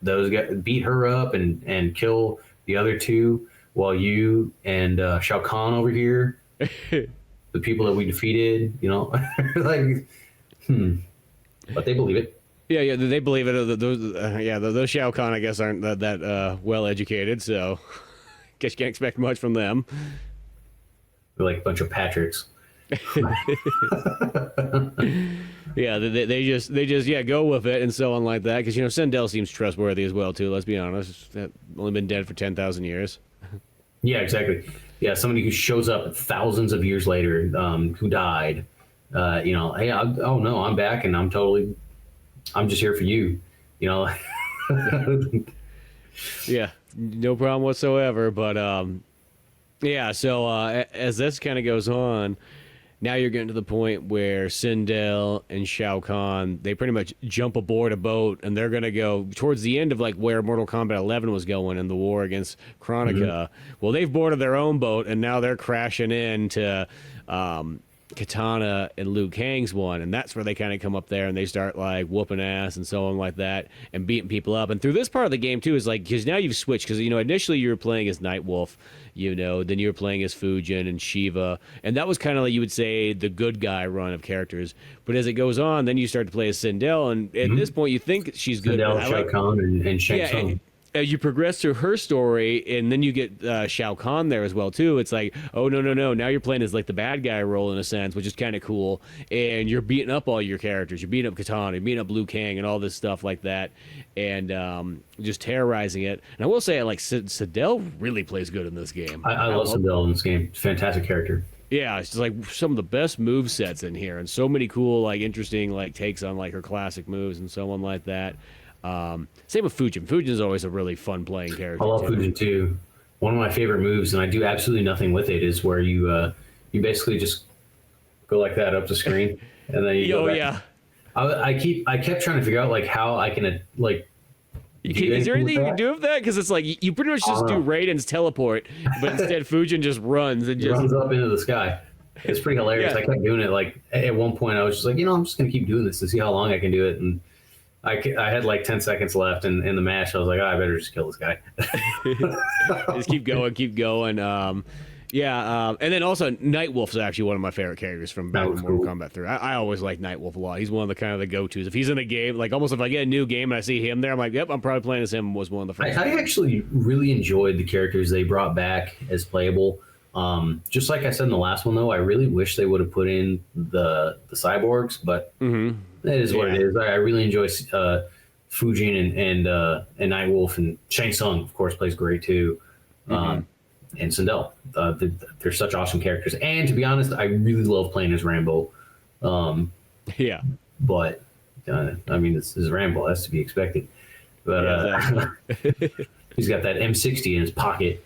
Speaker 2: her up and kill the other two, while you and Shao Kahn over here, the people that we defeated, like, but they believe it.
Speaker 1: Yeah, they believe it. Those Shao Kahn, I guess, aren't that well educated, so guess you can't expect much from them.
Speaker 2: They're like a bunch of Patricks.
Speaker 1: Yeah, they just go with it and so on like that, because Sindel seems trustworthy as well too. Let's be honest, that only been dead for 10,000 years.
Speaker 2: Yeah, exactly. Yeah, somebody who shows up thousands of years later, who died. Hey, oh no, I'm back, and I'm just here for you.
Speaker 1: Yeah, no problem whatsoever. But yeah. So as this kind of goes on, now you're getting to the point where Sindel and Shao Kahn, they pretty much jump aboard a boat, and they're going to go towards the end of like where Mortal Kombat 11 was going in the war against Kronika. Mm-hmm. Well, they've boarded their own boat, and now they're crashing into Katana and Liu Kang's one, and that's where they kind of come up there and they start like whooping ass and so on like that and beating people up. And through this part of the game too is like, because now you've switched, because initially you were playing as Nightwolf, then you were playing as Fujin and Shiva, and that was kind of like, you would say, the good guy run of characters. But as it goes on, then you start to play as Sindel, and at this point you think she's good.
Speaker 2: Sindel, Shao Kahn, and Shang Tsung.
Speaker 1: As you progress through her story, and then you get Shao Kahn there as well too. It's like, oh no, now you're playing as like the bad guy role in a sense, which is kind of cool. And you're beating up all your characters. You're beating up Katana, you're beating up Liu Kang, and all this stuff like that, and just terrorizing it. And I will say, like Sindel really plays good in this game.
Speaker 2: I love Sindel in this game. Fantastic character.
Speaker 1: Yeah, it's just like some of the best move sets in here, and so many cool, like interesting, like takes on like her classic moves and so on like that. Same with Fujin. Fujin is always a really fun playing character.
Speaker 2: I love Fujin too. One of my favorite moves, and I do absolutely nothing with it, is where you basically just go like that up the screen, and then you go back. Yeah. I kept trying to figure out like how I can like.
Speaker 1: Is there anything you can do with that? Because it's like you pretty much just do Raiden's teleport, but instead Fujin just runs and just
Speaker 2: runs up into the sky. It's pretty hilarious. Yeah. I kept doing it. Like at one point, I was just like, I'm just gonna keep doing this to see how long I can do it, and I had like 10 seconds left in the match. I was like, I better just kill this guy.
Speaker 1: Just keep going. And then also Nightwolf's actually one of my favorite characters from back in Mortal Kombat 3. I always like Nightwolf a lot. He's one of the kind of the go-tos. If he's in a game, like almost if I get a new game and I see him there, I'm like, yep, I'm probably playing as him. Was one of the first.
Speaker 2: I actually really enjoyed the characters they brought back as playable. Just like I said in the last one, though, I really wish they would have put in the cyborgs, but it is what it is. I really enjoy Fujin and Nightwolf, and Shang Tsung, of course, plays great too. And Sindel. They're such awesome characters. And to be honest, I really love playing as Rambo. But I mean, this is Rambo. That's to be expected. But he's got that M60 in his pocket.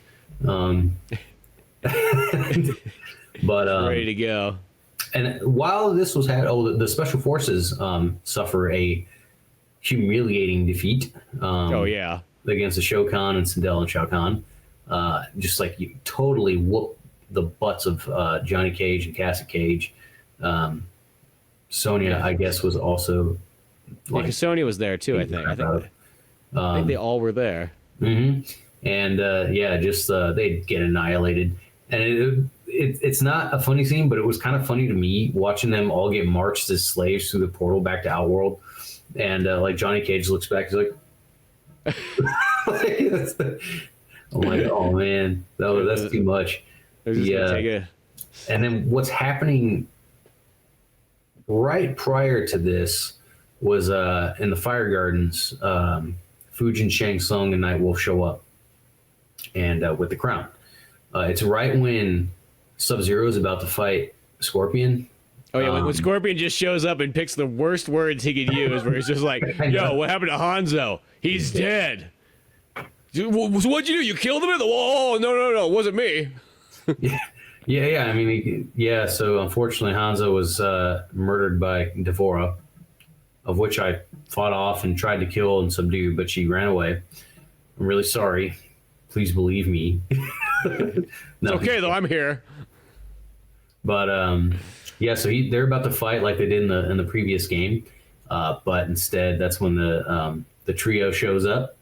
Speaker 2: But
Speaker 1: ready to go.
Speaker 2: And while this was the special forces suffer a humiliating defeat. Against the Shao Kahn and Sindel and Shao Kahn. Just like you totally whoop the butts of Johnny Cage and Cassie Cage. Sonya, I guess, was also.
Speaker 1: Because Sonya was there too. I think they all were there.
Speaker 2: Mm-hmm. And they'd get annihilated. And it's not a funny scene, but it was kind of funny to me watching them all get marched as slaves through the portal back to Outworld. And like Johnny Cage looks back, he's like, I'm like, oh man, that's too much. Yeah. And then what's happening right prior to this was in the Fire Gardens, Fujin, Shang Tsung, and Nightwolf show up, and with the crown. It's right when Sub-Zero is about to fight Scorpion.
Speaker 1: Oh, yeah, when Scorpion just shows up and picks the worst words he could use, where he's just like, yo, what happened to Hanzo? He's dead. So what'd you do? You killed him at the wall? Oh, no, it wasn't me.
Speaker 2: Yeah. I mean, so unfortunately, Hanzo was murdered by Devora, of which I fought off and tried to kill and subdue, but she ran away. I'm really sorry. Please believe me.
Speaker 1: It's okay, though. I'm here.
Speaker 2: But so they're about to fight like they did in the previous game, but instead that's when the the trio shows up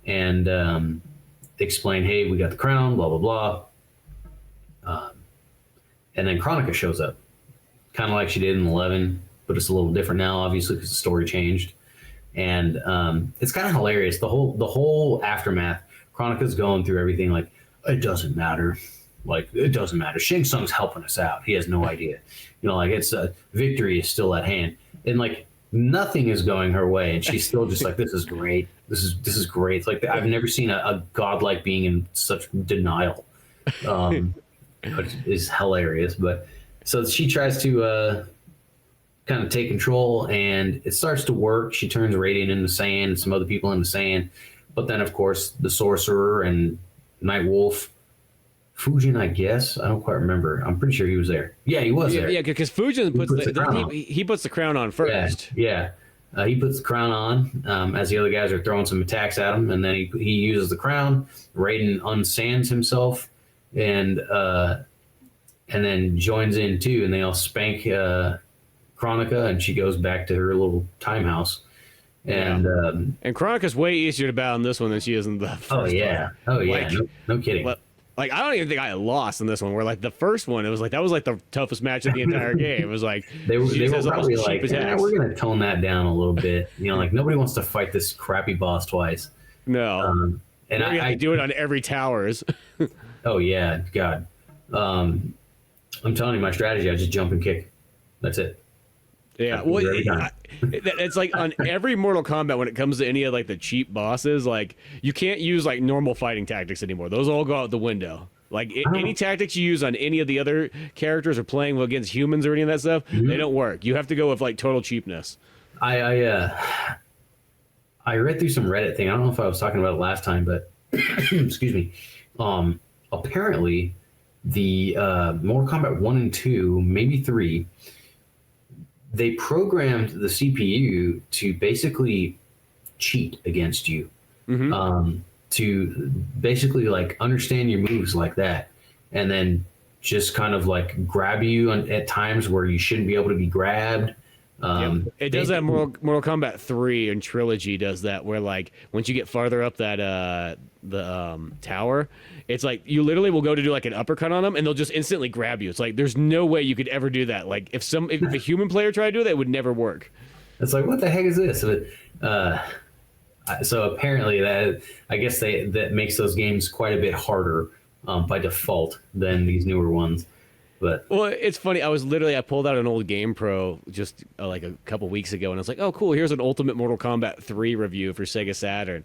Speaker 2: and explain, hey, we got the crown, blah, blah, blah. And then Kronika shows up, kind of like she did in 11, but it's a little different now, obviously, because the story changed. And it's kind of hilarious. The whole aftermath, Kronika's going through everything like, it doesn't matter. Like, it doesn't matter. Shang Tsung's helping us out. He has no idea. You know, like, it's victory is still at hand. And, like, nothing is going her way. And she's still just like, this is great. This is great. Like, I've never seen a godlike being in such denial. Which is hilarious. But so she tries to kind of take control, and it starts to work. She turns Radiant into sand and some other people into sand. But then, of course, the sorcerer and Nightwolf, Fujin, I guess. I don't quite remember. I'm pretty sure he was there. Yeah, he was there.
Speaker 1: Yeah, because Fujin he puts the crown on first.
Speaker 2: Yeah. He puts the crown on as the other guys are throwing some attacks at him, and then he uses the crown. Raiden unsands himself and then joins in too, and they all spank Kronika, and she goes back to her little time house. And
Speaker 1: Kronika's way easier to battle in this one than she is in the first one.
Speaker 2: Oh yeah, no kidding.
Speaker 1: Like, I don't even think I lost in this one. Where like the first one, it was like that was like the toughest match of the entire game. It was like
Speaker 2: they were probably like, we're gonna tone that down a little bit. You know, like nobody wants to fight this crappy boss twice.
Speaker 1: No, and I do it on every towers.
Speaker 2: Oh yeah, God. I'm telling you, my strategy: I just jump and kick. That's it.
Speaker 1: Yeah, well, it's like on every Mortal Kombat when it comes to any of like the cheap bosses, like you can't use like normal fighting tactics anymore. Those all go out the window. Like any tactics you use on any of the other characters or playing against humans or any of that stuff, they don't work. You have to go with like total cheapness.
Speaker 2: I read through some Reddit thing. I don't know if I was talking about it last time, but excuse me. Apparently, the Mortal Kombat 1 and 2, maybe 3. They programmed the CPU to basically cheat against you, to basically like understand your moves like that, and then just kind of like grab you at times where you shouldn't be able to be grabbed.
Speaker 1: It does that. Mortal Kombat 3 and Trilogy does that, where like once you get farther up that the tower, it's like you literally will go to do like an uppercut on them and they'll just instantly grab you. It's like there's no way you could ever do that. Like if a human player tried to do that, it would never work.
Speaker 2: It's like, what the heck is this? So apparently I guess that makes those games quite a bit harder by default than these newer ones. But
Speaker 1: well, it's funny. I pulled out an old Game Pro just like a couple weeks ago, and I was like, "Oh, cool! Here's an Ultimate Mortal Kombat 3 review for Sega Saturn."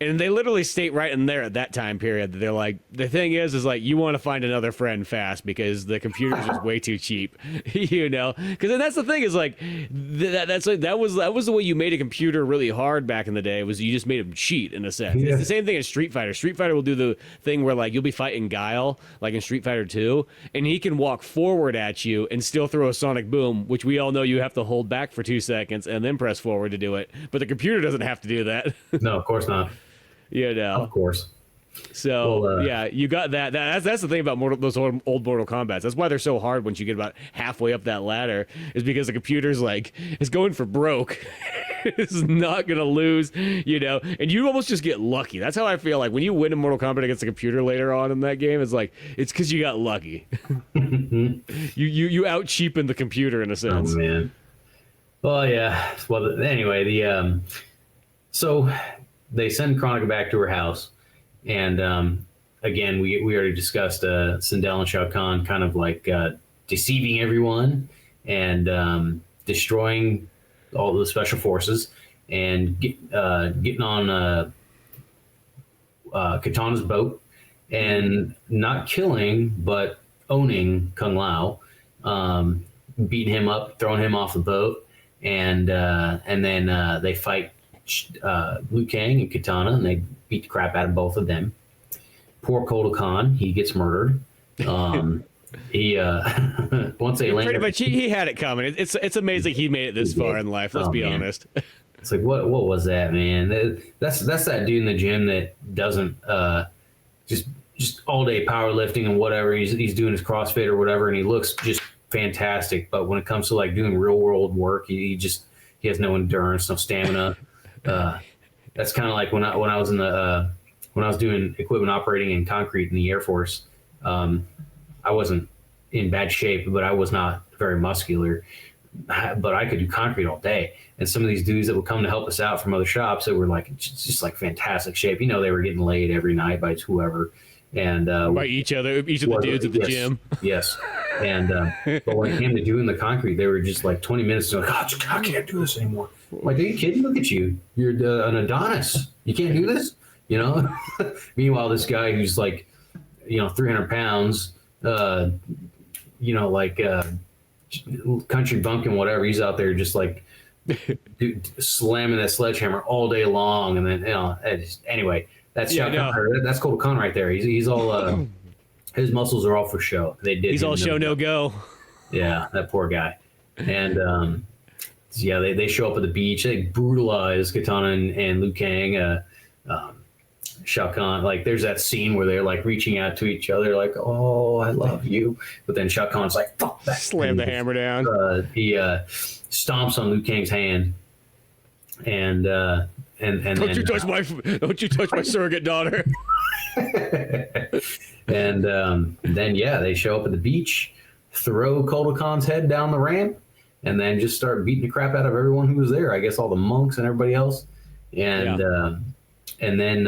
Speaker 1: And they literally state right in there at that time period that they're like, the thing is like you want to find another friend fast because the computer's just way too cheap, you know? Because that's the thing is like that was the way you made a computer really hard back in the day, was you just made them cheat in a sense. Yeah. It's the same thing as Street Fighter. Street Fighter will do the thing where like you'll be fighting Guile like in Street Fighter 2, and he can walk forward at you and still throw a sonic boom, which we all know you have to hold back for 2 seconds and then press forward to do it. But the computer doesn't have to do that.
Speaker 2: No, of course not.
Speaker 1: You know,
Speaker 2: of course.
Speaker 1: So yeah, you got that. That's the thing about those old Mortal Kombats. That's why they're so hard once you get about halfway up that ladder, is because the computer's like it's going for broke. It's not gonna lose, you know. And you almost just get lucky. That's how I feel like when you win a Mortal Kombat against a computer later on in that game. It's like it's because you got lucky. you out cheapened the computer in a sense.
Speaker 2: Oh man. Well, yeah. Well, anyway, so. They send Kronika back to her house, and again, we already discussed Sindel and Shao Kahn kind of like deceiving everyone and destroying all the special forces and getting on Kitana's boat and not killing but owning Kung Lao, beating him up, throwing him off the boat, and then they fight Liu Kang and Kitana, and they beat the crap out of both of them. Poor Kotal Khan, he gets murdered. He once they land,
Speaker 1: pretty much he had it coming. It's amazing he made it this far in life. Let's be honest.
Speaker 2: It's like what was that, man? That's that dude in the gym that doesn't just all day powerlifting and whatever. He's doing his CrossFit or whatever, and he looks just fantastic. But when it comes to like doing real world work, he has no endurance, no stamina. That's kind of like when I was in the when I was doing equipment operating in concrete in the Air Force. I wasn't in bad shape, but I was not very muscular. But I could do concrete all day. And some of these dudes that would come to help us out from other shops that were like just like fantastic shape. You know, they were getting laid every night by whoever. And
Speaker 1: by each of the dudes at the gym.
Speaker 2: Yes. And but when it came to doing the concrete, they were just like 20 minutes. They're like, oh, I can't do this anymore. I'm like, are you kidding? Look at you. You're an Adonis. You can't do this. You know. Meanwhile, this guy who's like, 300 pounds. Like country bumpkin, whatever. He's out there just like slamming that sledgehammer all day long. And then, anyway, that's Shao Kahn. That's Cole Kahn right there. He's all, his muscles are all for show.
Speaker 1: He's all show, no go.
Speaker 2: Yeah. That poor guy. And, they show up at the beach. They brutalize Katana and Liu Kang, Shao Kahn. Like, there's that scene where they're like reaching out to each other, like, "Oh, I love you," but then Shao Kahn's like, "Fuck that!"
Speaker 1: Slam the hammer down.
Speaker 2: He stomps on Liu Kang's hand, and
Speaker 1: don't you touch my surrogate daughter.
Speaker 2: And then they show up at the beach, throw Kotal Khan's head down the ramp, and then just start beating the crap out of everyone who was there. I guess all the monks and everybody else, and then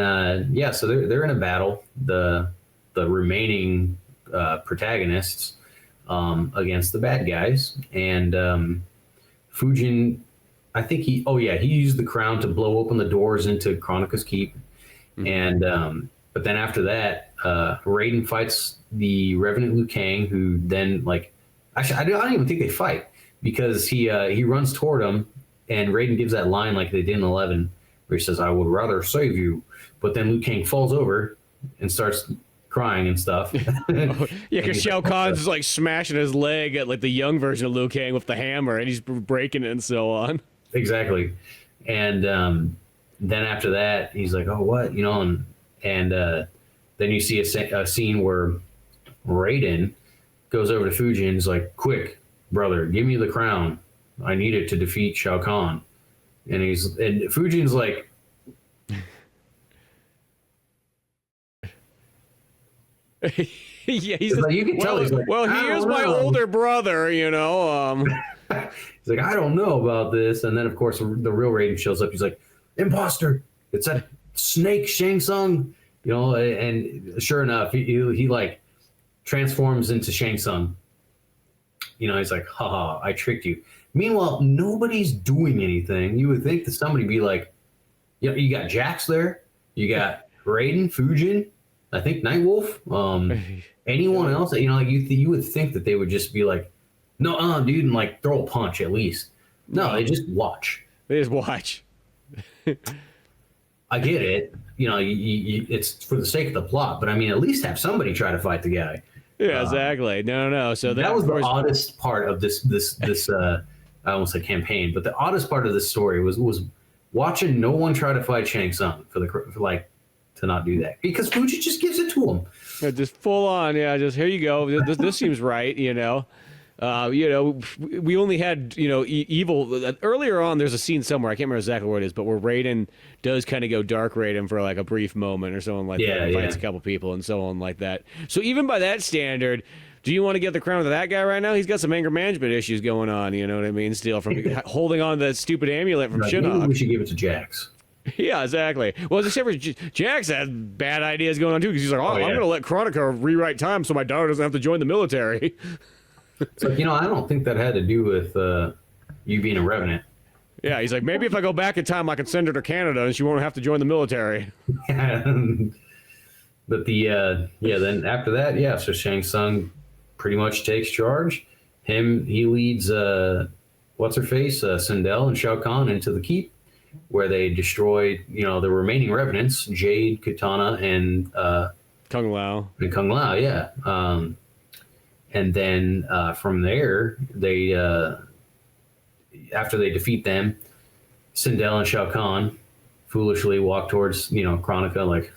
Speaker 2: so they're in a battle. The remaining protagonists against the bad guys, and Fujin, I think he used the crown to blow open the doors into Kronika's keep, and but then after that, Raiden fights the Revenant Liu Kang, who then actually I don't even think they fight, because he runs toward him, and Raiden gives that line like they did in 11. Where he says, "I would rather save you," but then Liu Kang falls over and starts crying and stuff.
Speaker 1: Because Shao Kahn's like smashing his leg at like the young version of Liu Kang with the hammer, and he's breaking it and so on.
Speaker 2: Exactly, and then after that, he's like, "Oh, what?" And then you see a scene where Raiden goes over to Fujin and is like, "Quick, brother, give me the crown. I need it to defeat Shao Kahn." And Fujin's like,
Speaker 1: he's
Speaker 2: like, you can tell he's like,
Speaker 1: well, he is my older brother,
Speaker 2: He's like, I don't know about this. And then of course the real Raiden shows up. He's like, imposter. It's that snake Shang Tsung, and sure enough, he like transforms into Shang Tsung. He's like, haha, I tricked you. Meanwhile, nobody's doing anything. You would think that somebody be like, you got Jax there, you got Raiden, Fujin, I think Nightwolf, anyone else. You would think that they would just be like, no, dude, and like throw a punch at least. No, they just watch.
Speaker 1: They just watch.
Speaker 2: I get it. It's for the sake of the plot, but I mean, at least have somebody try to fight the guy.
Speaker 1: Yeah, exactly. No. So
Speaker 2: that was the oddest part of this. I almost said campaign, but the oddest part of this story was watching no one try to fight Shang Tsung for to not do that, because Fuji just gives it to him.
Speaker 1: Yeah, just full on. Yeah, just here you go. This seems right. We only had evil earlier on. There's a scene somewhere, I can't remember exactly where it is, but where Raiden does kind of go dark Raiden for like a brief moment or something like that. And fights a couple people and so on like that. So even by that standard, do you want to get the crown to that guy right now? He's got some anger management issues going on. You know what I mean? Still from holding on to that stupid amulet from Shinnok.
Speaker 2: Maybe we should give it to Jax.
Speaker 1: Yeah, exactly. Well, except for Jax had bad ideas going on too, because he's like, I'm going to let Kronika rewrite time so my daughter doesn't have to join the military.
Speaker 2: It's like, I don't think that had to do with you being a Revenant.
Speaker 1: Yeah, he's like, maybe if I go back in time, I can send her to Canada and she won't have to join the military.
Speaker 2: But then after that, so Shang Tsung pretty much takes charge. He leads what's-her-face, Sindel and Shao Kahn into the keep, where they destroy, the remaining Revenants, Jade, Katana, and
Speaker 1: Kung Lao.
Speaker 2: And Kung Lao, yeah. And then from there, they after they defeat them, Sindel and Shao Kahn foolishly walk towards, Kronika, like,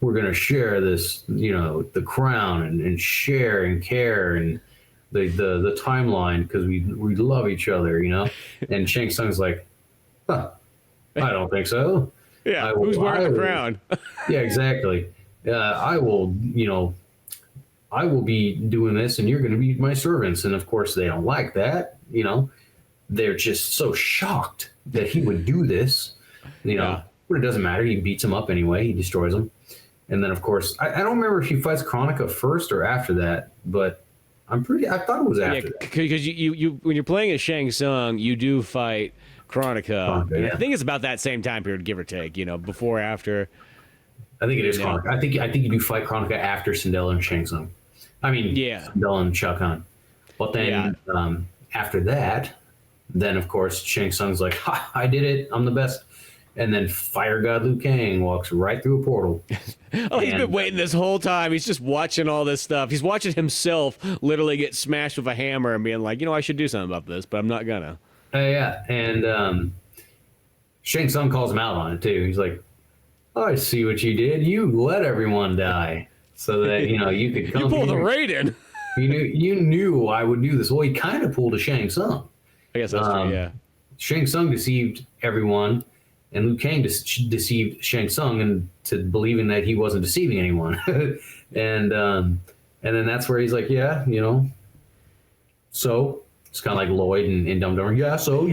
Speaker 2: we're going to share this, the crown and share and care and the timeline, because we love each other, And Shang Tsung's like, I don't think so.
Speaker 1: Yeah, who's wearing the crown?
Speaker 2: Yeah, exactly. I will, I will be doing this and you're going to be my servants. And of course, they don't like that. They're just so shocked that he would do this,
Speaker 1: Yeah.
Speaker 2: but it doesn't matter. He beats them up anyway. He destroys them. And then, of course, I don't remember if he fights Kronika first or after that, but I thought it was after that.
Speaker 1: Because you when you're playing as Shang Tsung, you do fight Kronika. And
Speaker 2: yeah.
Speaker 1: I think it's about that same time period, give or take, before, after.
Speaker 2: I think it is Kronika. I think you do fight Kronika after Sindel and Shang Tsung. I mean, Sindel and Shao Kahn. But then after that, then, of course, Shang Tsung's like, ha, I did it. I'm the best. And then Fire God Liu Kang walks right through a portal.
Speaker 1: He's been waiting this whole time. He's just watching all this stuff. He's watching himself literally get smashed with a hammer and being like, I should do something about this, but I'm not gonna.
Speaker 2: Yeah. And Shang Tsung calls him out on it, too. He's like, I see what you did. You let everyone die so that, you could come
Speaker 1: You pulled the
Speaker 2: here.
Speaker 1: Raiden.
Speaker 2: You knew I would do this. Well, he kind of pulled a Shang Tsung.
Speaker 1: I guess that's true, yeah.
Speaker 2: Shang Tsung deceived everyone, and Liu Kang deceived Shang Tsung into believing that he wasn't deceiving anyone. and then that's where he's like, yeah, so it's kind of like Lloyd and Dumb Dumber. Yeah, so.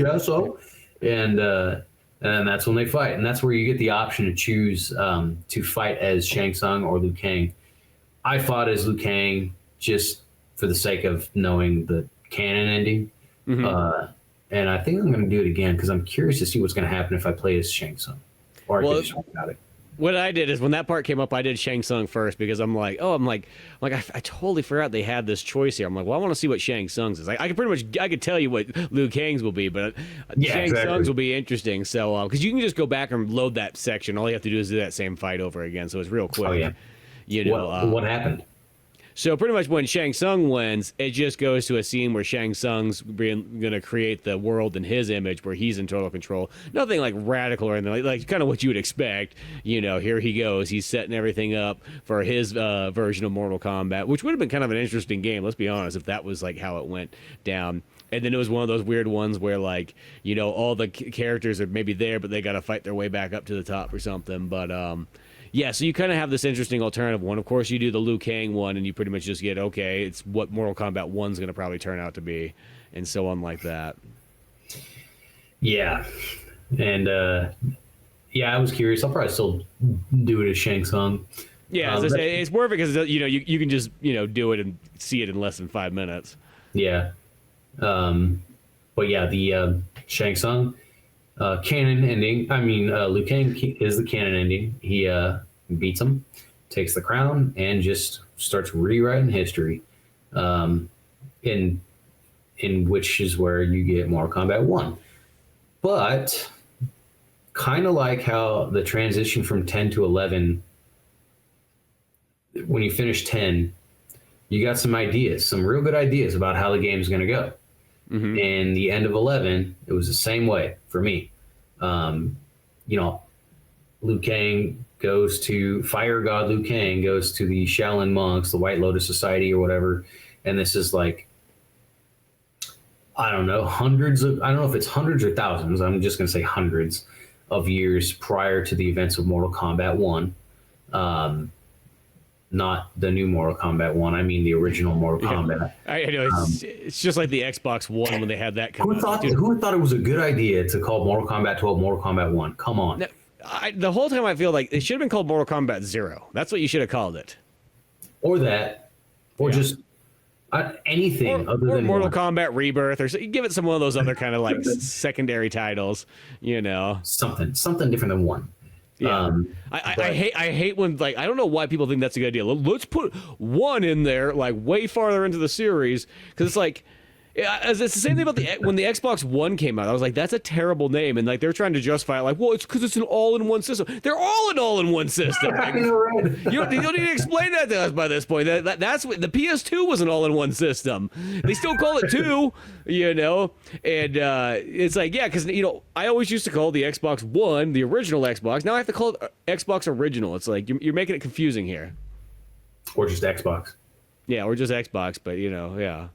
Speaker 2: And then that's when they fight. And that's where you get the option to choose to fight as Shang Tsung or Liu Kang. I fought as Liu Kang just for the sake of knowing the canon ending. Mm-hmm. And I think I'm going to do it again because I'm curious to see what's going to happen if I play as Shang Tsung. Or I just talk about it.
Speaker 1: What I did is when that part came up, I did Shang Tsung first because I'm like, I totally forgot they had this choice here. I'm like, well, I want to see what Shang Tsung's is. I could tell you what Liu Kang's will be, but Shang Tsung's will be interesting. So, because you can just go back and load that section. All you have to do is do that same fight over again. So it's real quick.
Speaker 2: Oh yeah. What happened?
Speaker 1: So pretty much when Shang Tsung wins, it just goes to a scene where Shang Tsung's going to create the world in his image where he's in total control. Nothing like radical or anything, like kind of what you would expect. Here he goes. He's setting everything up for his version of Mortal Kombat, which would have been kind of an interesting game, let's be honest, if that was like how it went down. And then it was one of those weird ones where all the characters are maybe there, but they got to fight their way back up to the top or something. But yeah, so you kind of have this interesting alternative one. Of course, you do the Liu Kang one, and you pretty much just get, okay, it's what Mortal Kombat 1's going to probably turn out to be, and so on like that.
Speaker 2: Yeah. And, I was curious. I'll probably still do it as Shang Tsung.
Speaker 1: Yeah, as I say, it's worth it because, you can just, do it and see it in less than 5 minutes.
Speaker 2: Yeah. But yeah, the Shang Tsung canon ending. I mean, Liu Kang is the canon ending. He beats him, takes the crown, and just starts rewriting history. In which is where you get Mortal Kombat 1. But kind of like how the transition from 10 to 11, when you finish 10, you got some ideas, some real good ideas about how the game is going to go. Mm-hmm. And the end of 11, it was the same way for me. Liu Kang goes to Fire God. Liu Kang goes to the Shaolin monks, the White Lotus Society or whatever. And this is like, I don't know if it's hundreds or thousands. I'm just going to say hundreds of years prior to the events of Mortal Kombat 1. Not the new Mortal Kombat 1. I mean the original Mortal Kombat.
Speaker 1: I know. It's just like the Xbox One when they had that come out.
Speaker 2: Who thought it was a good idea to call Mortal Kombat 12 Mortal Kombat 1? Come on.
Speaker 1: Now, the whole time I feel like it should have been called Mortal Kombat 0. That's what you should have called it.
Speaker 2: Or that. Or just anything other than
Speaker 1: Mortal Kombat Rebirth, or give it some one of those other kind of like secondary titles,
Speaker 2: Something different than 1.
Speaker 1: Yeah. I hate when I don't know why people think that's a good idea. Let's put 1 in there way farther into the series because it's it's the same thing about when the Xbox One came out. I was like, that's a terrible name, and they're trying to justify it well, it's because it's an all-in-one system. They're all an all-in-one system. You don't need to explain that to us by this point. That's what the PS2 was, an all-in-one system. They still call it 2, and it's because I always used to call the Xbox One the original Xbox. Now I have to call it Xbox Original. It's like you're making it confusing here.
Speaker 2: Or just Xbox.
Speaker 1: Yeah, or just Xbox, but yeah.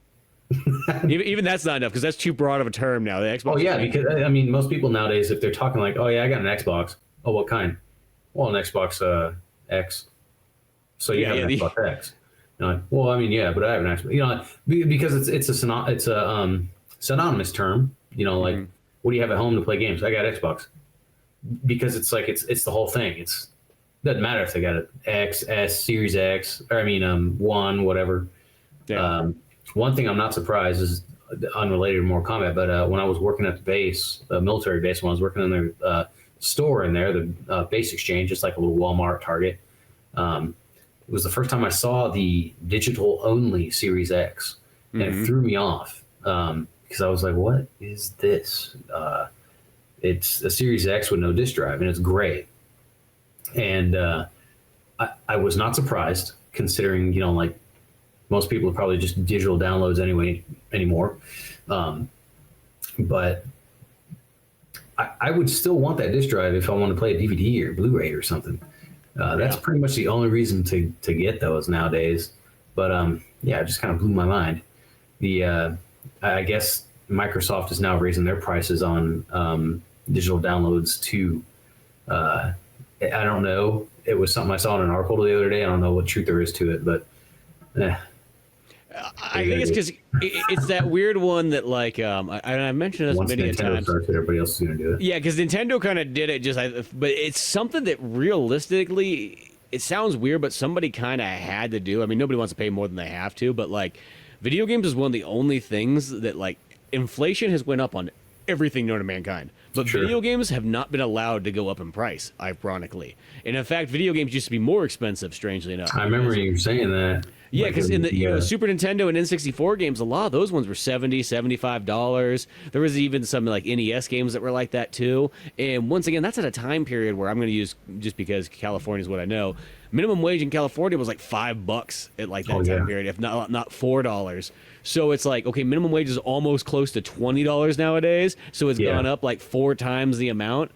Speaker 1: Even that's not enough because that's too broad of a term now. The Xbox.
Speaker 2: Oh yeah, because I mean, most people nowadays, if they're talking like, "Oh yeah, I got an Xbox." Oh, what kind? Well, an Xbox X. So you have an Xbox X. Like, well, I mean, yeah, but I have an Xbox. Because it's a synonymous term. Like, what do you have at home to play games? I got Xbox. Because it's like it's the whole thing. Doesn't matter if they got an X, S, Series X, or I mean, one, whatever. Yeah. One thing I'm not surprised is unrelated to Mortal Kombat, but when I was working at the base, the military base, when I was working in their store in there, the base exchange, just like a little Walmart, Target, it was the first time I saw the digital only Series X, and it threw me off because I was like, "What is this?" It's a Series X with no disk drive, and it's gray. And I was not surprised, considering like most people are probably just digital downloads anymore. But I would still want that disk drive if I want to play a DVD or Blu-ray or something. That's pretty much the only reason to get those nowadays. But it just kind of blew my mind. I guess Microsoft is now raising their prices on digital downloads too. I don't know. It was something I saw in an article the other day. I don't know what truth there is to it, but
Speaker 1: I think it's because it's that weird one that like I mentioned this many times.
Speaker 2: Starts it, everybody else is going to do it.
Speaker 1: Yeah, because Nintendo kind of did it but it's something that realistically it sounds weird, but somebody kind of had to do. I mean, nobody wants to pay more than they have to, but like video games is one of the only things that like inflation has went up on everything known to mankind. But video games have not been allowed to go up in price, ironically. And in fact, video games used to be more expensive, strangely enough.
Speaker 2: I remember you saying that.
Speaker 1: Yeah, because in the Super Nintendo and N64 games, a lot of those ones were $70, $75. There was even some like NES games that were like that too. And once again, that's at a time period where I'm going to use, just because California is what I know, minimum wage in California was like $5 at like that time period, if not $4. So it's like, okay, minimum wage is almost close to $20 nowadays. So it's gone up like 4 times the amount.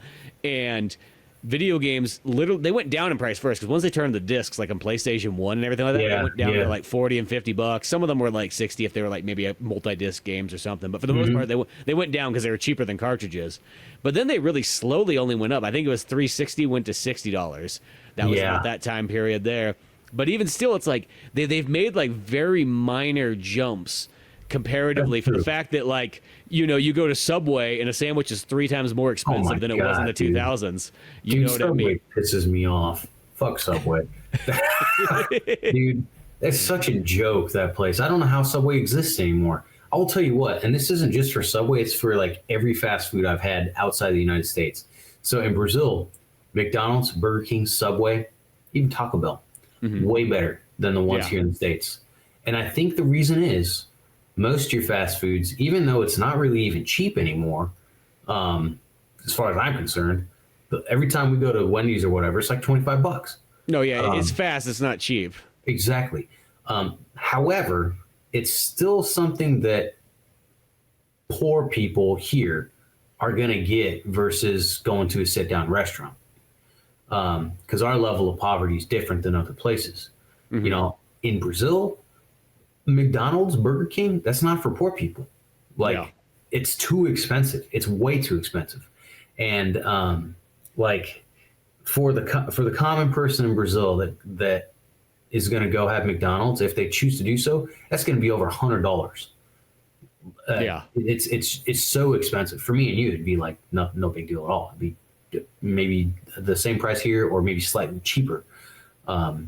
Speaker 1: And video games, literally, they went down in price first because once they turned the discs, like on PlayStation 1 and everything like that, they went down to like $40 and $50. Some of them were like 60 if they were like maybe a multi-disc games or something. But for the most part, they went down because they were cheaper than cartridges. But then they really slowly only went up. I think it was $360 went to $60. That was about that time period there. But even still, it's like they've made like very minor jumps comparatively for the fact that like, you go to Subway and a sandwich is 3 times more expensive than it was in the 2000s. You know what I mean?
Speaker 2: Subway pisses me off. Fuck Subway. Dude, that's such a joke, that place. I don't know how Subway exists anymore. I will tell you what, and this isn't just for Subway, it's for like every fast food I've had outside the United States. So in Brazil, McDonald's, Burger King, Subway, even Taco Bell, way better than the ones here in the States. And I think the reason is most of your fast foods, even though it's not really even cheap anymore, as far as I'm concerned, but every time we go to Wendy's or whatever, it's like $25.
Speaker 1: No, it's fast. It's not cheap.
Speaker 2: Exactly. However, it's still something that poor people here are going to get versus going to a sit-down restaurant. Because our level of poverty is different than other places. In Brazil, McDonald's, Burger King, that's not for poor people. It's too expensive. It's way too expensive. And like for the common person in Brazil that is going to go have McDonald's, if they choose to do so, that's going to be over $100. It's so expensive. For me and you, it'd be like no big deal at all. It'd be maybe the same price here or maybe slightly cheaper. But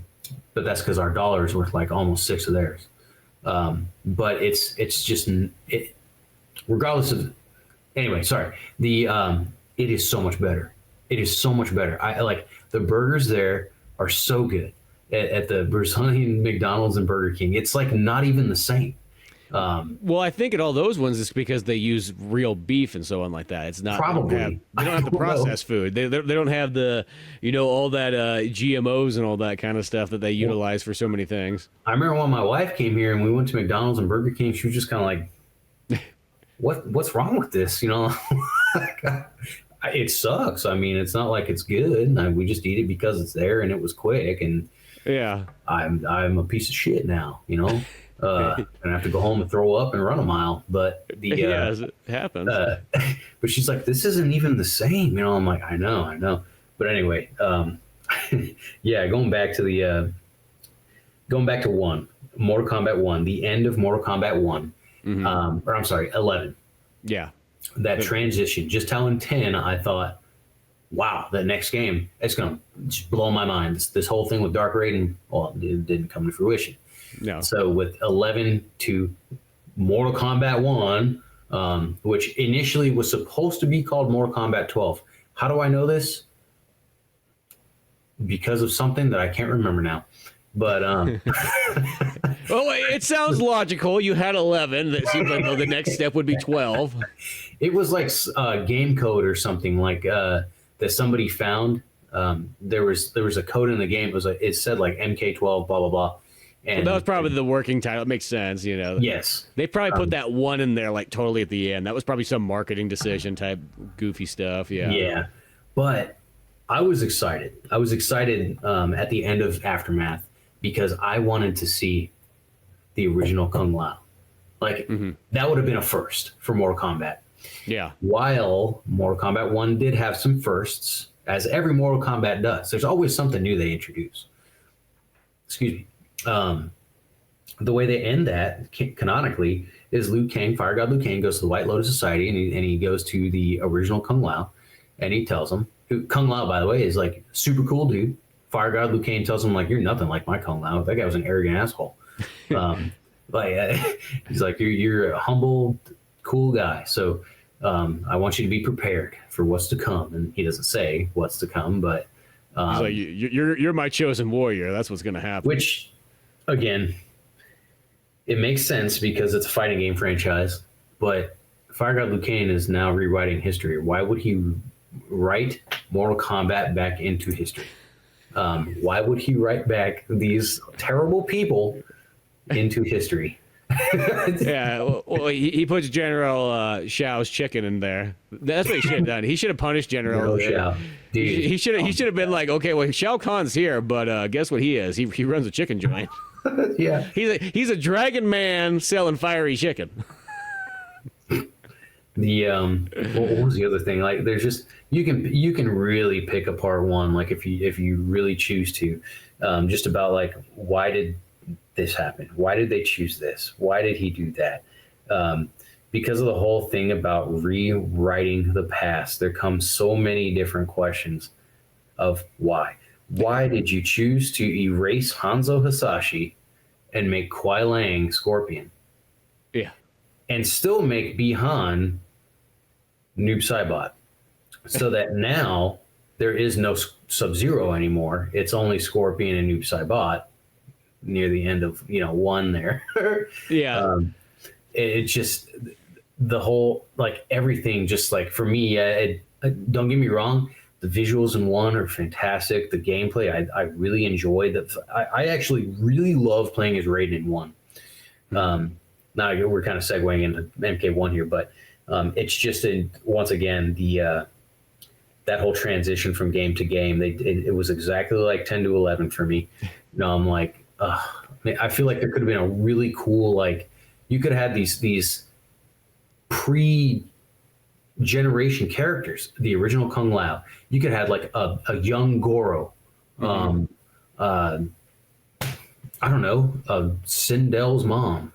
Speaker 2: that's because our dollar is worth like almost 6 of theirs. But it's just regardless of, anyway, sorry. It is so much better. It is so much better. I like the burgers there are so good at the Brazilian McDonald's and Burger King. It's like not even the same.
Speaker 1: Well, I think at all those ones it's because they use real beef and so on like that. It's not
Speaker 2: probably
Speaker 1: they don't have the processed food. They don't have the all that GMOs and all that kind of stuff that they utilize for so many things.
Speaker 2: I remember when my wife came here and we went to McDonald's and Burger King. She was just kind of like, "What's wrong with this?" It sucks. I mean, it's not like it's good. We just eat it because it's there and it was quick. And I'm a piece of shit now. And I have to go home and throw up and run a mile. But
Speaker 1: yeah, it happens.
Speaker 2: But she's like, this isn't even the same. You know, I'm like, I know. But anyway, yeah, going back to one, Mortal Kombat 1, the end of Mortal Kombat 1, or I'm sorry, 11.
Speaker 1: Yeah.
Speaker 2: That transition, just how in 10, I thought, wow, that next game, it's going to just blow my mind. This whole thing with Dark Raiden, well, it didn't come to fruition.
Speaker 1: No.
Speaker 2: So with 11 to Mortal Kombat 1, which initially was supposed to be called Mortal Kombat 12. How do I know this? Because of something that I can't remember now. But
Speaker 1: well, it sounds logical. You had 11. That seems like the next step would be 12.
Speaker 2: It was like game code or something like that somebody found. There was a code in the game. It said like MK12 blah blah blah. And
Speaker 1: that was probably the working title. It makes sense, you know.
Speaker 2: Yes.
Speaker 1: They probably put that one in there like totally at the end. That was probably some marketing decision type goofy stuff. Yeah.
Speaker 2: Yeah. But I was excited. At the end of Aftermath because I wanted to see the original Kung Lao. Like that would have been a first for Mortal Kombat.
Speaker 1: Yeah.
Speaker 2: While Mortal Kombat 1 did have some firsts, as every Mortal Kombat does, there's always something new they introduce. Excuse me. The way they end that canonically is Liu Kang, Fire God Liu Kang, goes to the White Lotus Society and he goes to the original Kung Lao and he tells them, Kung Lao, by the way, is like super cool dude. Fire God Liu Kang tells him like, you're nothing like my Kung Lao. That guy was an arrogant asshole. He's like, you're a humble, cool guy. So I want you to be prepared for what's to come. And he doesn't say what's to come, but
Speaker 1: he's like, you're my chosen warrior. That's what's going to happen.
Speaker 2: Which, again, it makes sense because it's a fighting game franchise. But Fire God Liu Kang is now rewriting history. Why would he write Mortal Kombat back into history? Why would he write back these terrible people into history?
Speaker 1: Yeah, well, he puts General Shao's chicken in there. That's what he should have done. He should have punished General
Speaker 2: Shao. Dude.
Speaker 1: He should have been like, okay, well, Shao Kahn's here, but guess what he is? He runs a chicken joint.
Speaker 2: Yeah,
Speaker 1: he's a dragon man selling fiery chicken.
Speaker 2: What was the other thing? Like, there's just you can really pick apart one, like if you really choose to, just about like why did this happen? Why did they choose this? Why did he do that? Because of the whole thing about rewriting the past, there comes so many different questions of why. Why did you choose to erase Hanzo Hasashi and make Kuai Lang Scorpion?
Speaker 1: Yeah.
Speaker 2: And still make Bi-Han Noob Saibot? So that now there is no Sub-Zero anymore. It's only Scorpion and Noob Saibot near the end of, one there.
Speaker 1: Yeah.
Speaker 2: It's just the whole, like, everything, just like, for me, don't get me wrong, the visuals in one are fantastic. The gameplay, I really enjoyed. I actually really love playing as Raiden in one. Now we're kind of segueing into MK1 here, but it's just, once again, that whole transition from game to game, it was exactly like 10 to 11 for me. I'm like, I feel like there could have been a really cool, like, you could have had these pre-generation characters, the original Kung Lao. You could have like a young Goro, I don't know, Sindel's mom.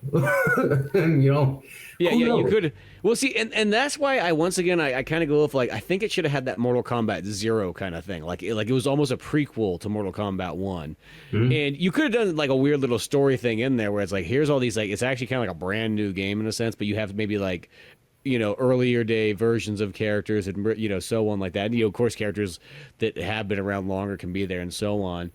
Speaker 1: Yeah, you could. Well, see, and that's why I kind of go with, like, I think it should have had that Mortal Kombat 0 kind of thing. Like it was almost a prequel to Mortal Kombat 1. Mm-hmm. And you could have done like a weird little story thing in there where it's like, here's all these, like, it's actually kind of like a brand new game in a sense, but you have maybe like, earlier day versions of characters and, so on like that. And, of course, characters that have been around longer can be there and so on.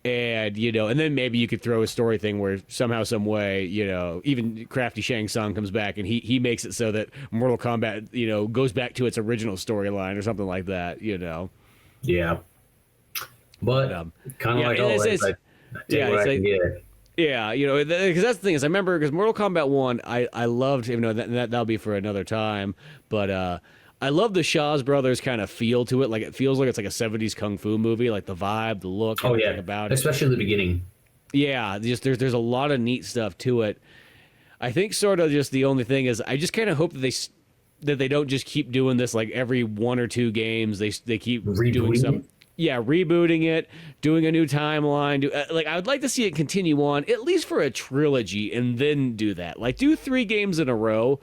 Speaker 1: And, and then maybe you could throw a story thing where somehow, some way, even crafty Shang Tsung comes back and he makes it so that Mortal Kombat, goes back to its original storyline or something like that,
Speaker 2: Yeah. But kind of like always,
Speaker 1: yeah, because that's the thing is I remember because Mortal Kombat 1, I loved, that'll be for another time, but I love the Shaw's Brothers kind of feel to it. Like, it feels like it's like a 70s kung fu movie, like the vibe, the look,
Speaker 2: everything
Speaker 1: about it.
Speaker 2: Especially the beginning.
Speaker 1: Yeah, just there's a lot of neat stuff to it. I think sort of just the only thing is I just kind of hope that they don't just keep doing this like every 1 or 2 games. They keep doing some. Yeah, rebooting it, doing a new timeline. Like, I would like to see it continue on, at least for a trilogy, and then do that. Like, do 3 games in a row.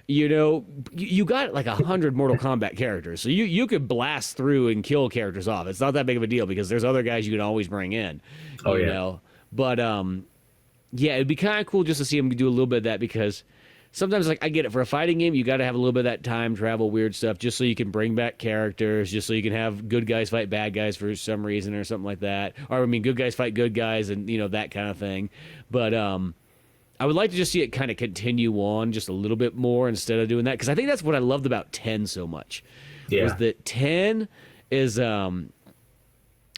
Speaker 1: You know, you got like 100 Mortal Kombat characters, so you could blast through and kill characters off. It's not that big of a deal because there's other guys you can always bring in. You know, but yeah, it'd be kind of cool just to see them do a little bit of that because sometimes, like, I get it, for a fighting game, you got to have a little bit of that time travel, weird stuff, just so you can bring back characters, just so you can have good guys fight bad guys for some reason or something like that. Or, I mean, good guys fight good guys and, you know, that kind of thing. But I would like to just see it kind of continue on just a little bit more instead of doing that. Because I think that's what I loved about 10 so much. Yeah. Was that 10 is...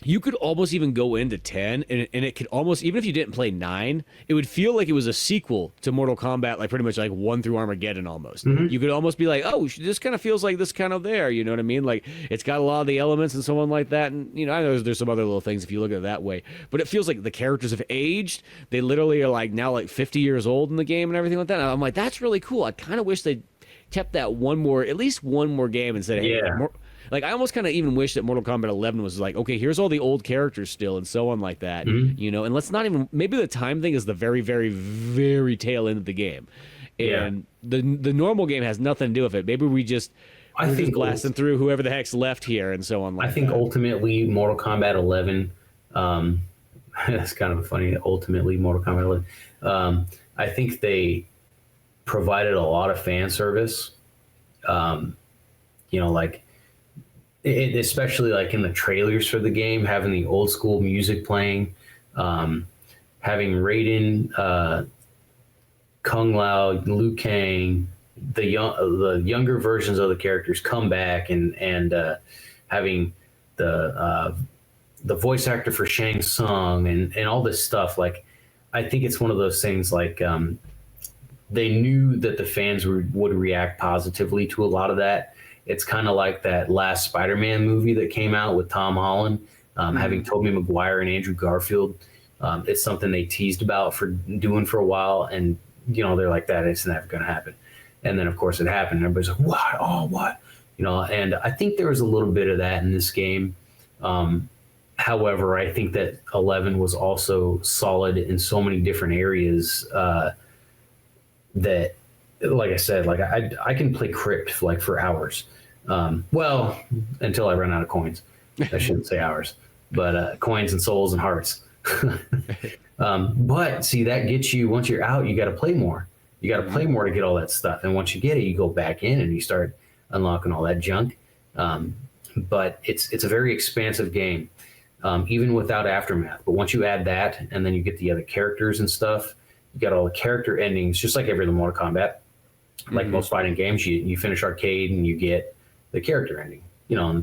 Speaker 1: you could almost even go into 10 and it could almost, even if you didn't play 9, it would feel like it was a sequel to Mortal Kombat, like pretty much like 1 through Armageddon almost. Mm-hmm. You could almost be like, oh, this kind of feels like this kind of there, you know what I mean? Like, it's got a lot of the elements and so on like that. And, you know, I know there's some other little things if you look at it that way, but it feels like the characters have aged. They literally are like now like 50 years old in the game and everything like that. And I'm like, that's really cool. I kind of wish they kept that at least one more game and said, hey, like, I almost kind of even wish that Mortal Kombat 11 was like, okay, here's all the old characters still and so on like that, you know, and let's not even, maybe the time thing is the very, very, very tail end of the game. And the normal game has nothing to do with it. Maybe we're just blasting through whoever the heck's left here and so on like that.
Speaker 2: I think ultimately Mortal Kombat 11, that's kind of funny, ultimately Mortal Kombat 11, I think they provided a lot of fan service, you know, like, especially like in the trailers for the game, having the old school music playing, having Raiden, Kung Lao, Liu Kang, the younger versions of the characters come back, and having the voice actor for Shang Tsung and all this stuff. Like, I think it's one of those things like they knew that the fans would react positively to a lot of that. It's kind of like that last Spider-Man movie that came out with Tom Holland, having Tobey Maguire and Andrew Garfield. It's something they teased about for a while, and you know, they're like, that it's never going to happen. And then of course it happened. And everybody's like, what? Oh, what? You know, and I think there was a little bit of that in this game. However, I think that 11 was also solid in so many different areas that, like I said, like I can play Crypt like for hours. Well, until I run out of coins. I shouldn't say hours, but coins and souls and hearts. But see, that gets you, once you're out, you got to play more. You got to play more to get all that stuff. And once you get it, you go back in and you start unlocking all that junk. But it's a very expansive game, even without Aftermath. But once you add that, and then you get the other characters and stuff, you got all the character endings, just like every other Mortal Kombat. Like most fighting games, you finish arcade and you get the character ending. You know,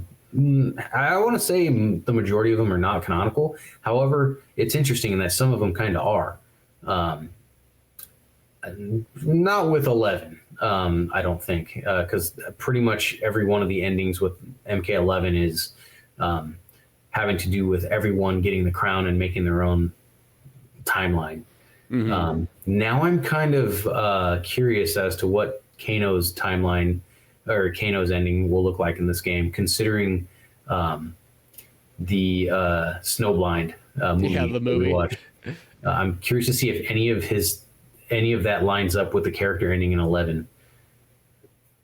Speaker 2: I want to say the majority of them are not canonical. However, it's interesting in that some of them kind of are. Not with 11, I don't think, because pretty much every one of the endings with MK11 is having to do with everyone getting the crown and making their own timeline. Now I'm kind of curious as to what Kano's timeline or Kano's ending will look like in this game, considering the Snowblind movie. Yeah, the movie. We watched. I'm curious to see if any of that lines up with the character ending in 11.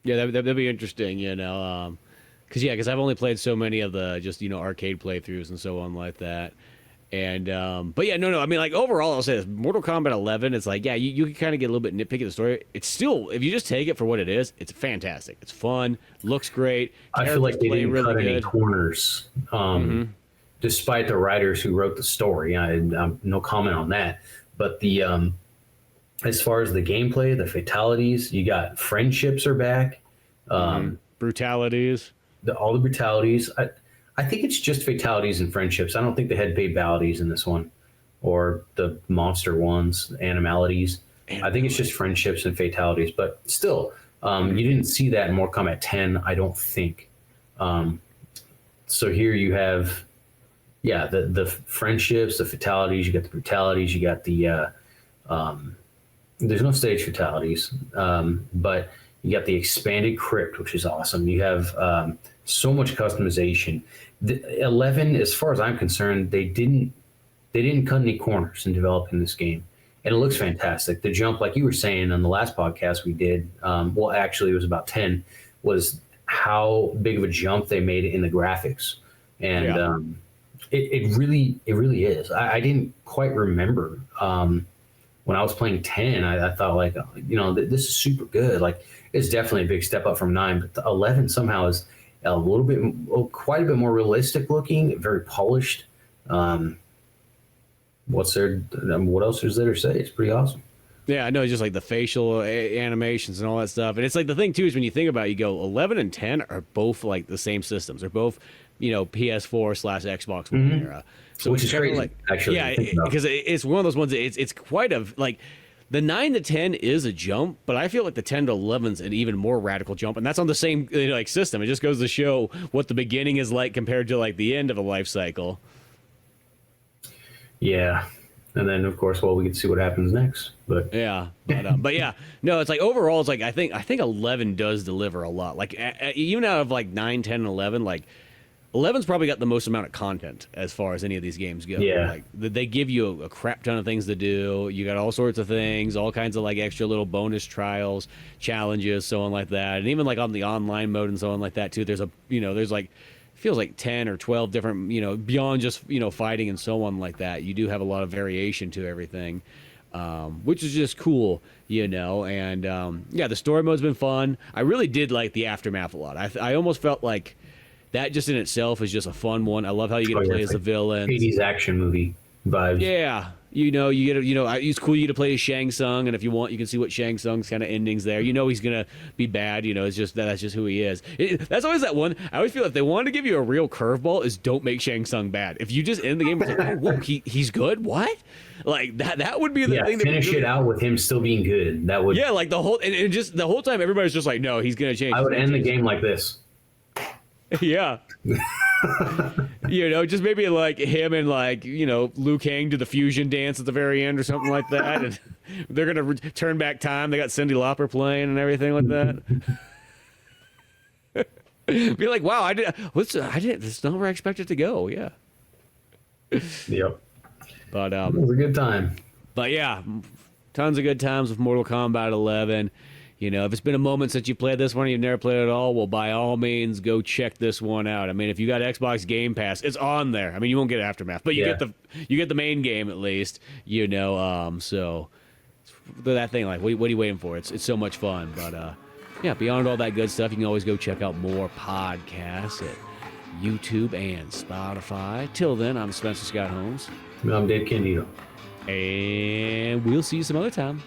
Speaker 1: Yeah, that'd be interesting, you know, because I've only played so many of the just, you know, arcade playthroughs and so on like that. And but yeah, no, I mean, like, overall, I'll say this: Mortal Kombat 11. It's like, yeah, you can kind of get a little bit nitpicky of the story. It's still, if you just take it for what it is, it's fantastic. It's fun, looks great.
Speaker 2: I feel like they didn't cut any corners, despite the writers who wrote the story. I'm no comment on that. But the as far as the gameplay, the fatalities, you got friendships are back,
Speaker 1: brutalities,
Speaker 2: all the brutalities. I think it's just fatalities and friendships. I don't think they had babalities in this one, or the monster ones, animalities. I think it's just friendships and fatalities. But still, you didn't see that in Mortal Kombat 10, I don't think. So here you have yeah, the friendships, the fatalities, you got the brutalities, you got the there's no stage fatalities, but you got the expanded crypt, which is awesome. You have so much customization. The 11, as far as I'm concerned, they didn't cut any corners in developing this game, and it looks fantastic. The jump, like you were saying on the last podcast we did, well, actually it was about 10, was how big of a jump they made in the graphics, and it really is. I didn't quite remember when I was playing 10. I thought like, this is super good. Like, it's definitely a big step up from 9, but the 11 somehow is a little bit, quite a bit more realistic looking, very polished. What else is there to say? It's pretty awesome.
Speaker 1: Yeah, I know, just like the facial animations and all that stuff. And it's like the thing too is when you think about it, you go 11 and 10 are both like the same systems. They're both, PS4/Xbox One era. So
Speaker 2: which is crazy,
Speaker 1: like,
Speaker 2: actually.
Speaker 1: Yeah, because it's one of those ones. It's quite a like. The 9 to 10 is a jump, but I feel like the 10 to 11 is an even more radical jump, and that's on the same system. It just goes to show what the beginning is like compared to like the end of a life cycle.
Speaker 2: Yeah, and then of course, we get to see what happens next. But
Speaker 1: yeah, but yeah, no, it's like overall, it's like I think 11 does deliver a lot. Like even out of like 9, 10, and 11, like 11's probably got the most amount of content as far as any of these games go.
Speaker 2: Yeah.
Speaker 1: Like they give you a crap ton of things to do. You got all sorts of things, all kinds of like extra little bonus trials, challenges, so on like that. And even like on the online mode and so on like that too. There's there's like, feels like 10 or 12 different, beyond just, fighting and so on like that. You do have a lot of variation to everything. Which is just cool, and the story mode's been fun. I really did like the Aftermath a lot. I almost felt like that just in itself is just a fun one. I love how you get to play as the villain.
Speaker 2: 80s action movie vibes.
Speaker 1: Yeah. You get it's cool you get to play as Shang Tsung, and if you want, you can see what Shang Tsung's kind of endings there. He's going to be bad, it's just that's just who he is. That's always that one. I always feel like if they wanted to give you a real curveball is don't make Shang Tsung bad. If you just end the game with like, oh, whoa, he's good? What? Like that would be the thing.
Speaker 2: Finish it out with him still being good. That would.
Speaker 1: Yeah, like the whole and just the whole time everybody's just like, no, he's going to change.
Speaker 2: I would end the game like this.
Speaker 1: Yeah. Just maybe like him and like, Liu Kang do the fusion dance at the very end or something like that. And they're going to turn back time. They got Cyndi Lauper playing and everything like that. Be like, wow, this is not where I expected to go. Yeah.
Speaker 2: Yep.
Speaker 1: But,
Speaker 2: it was a good time.
Speaker 1: But yeah, tons of good times with Mortal Kombat 11. If it's been a moment since you played this one and you've never played it at all, well, by all means, go check this one out. I mean, if you got Xbox Game Pass, it's on there. I mean, you won't get Aftermath, but you get the main game at least. So that thing, like, what are you waiting for? It's so much fun. But beyond all that good stuff, you can always go check out more podcasts at YouTube and Spotify. Till then, I'm Spencer Scott Holmes.
Speaker 2: I'm Dave Candito.
Speaker 1: And we'll see you some other time.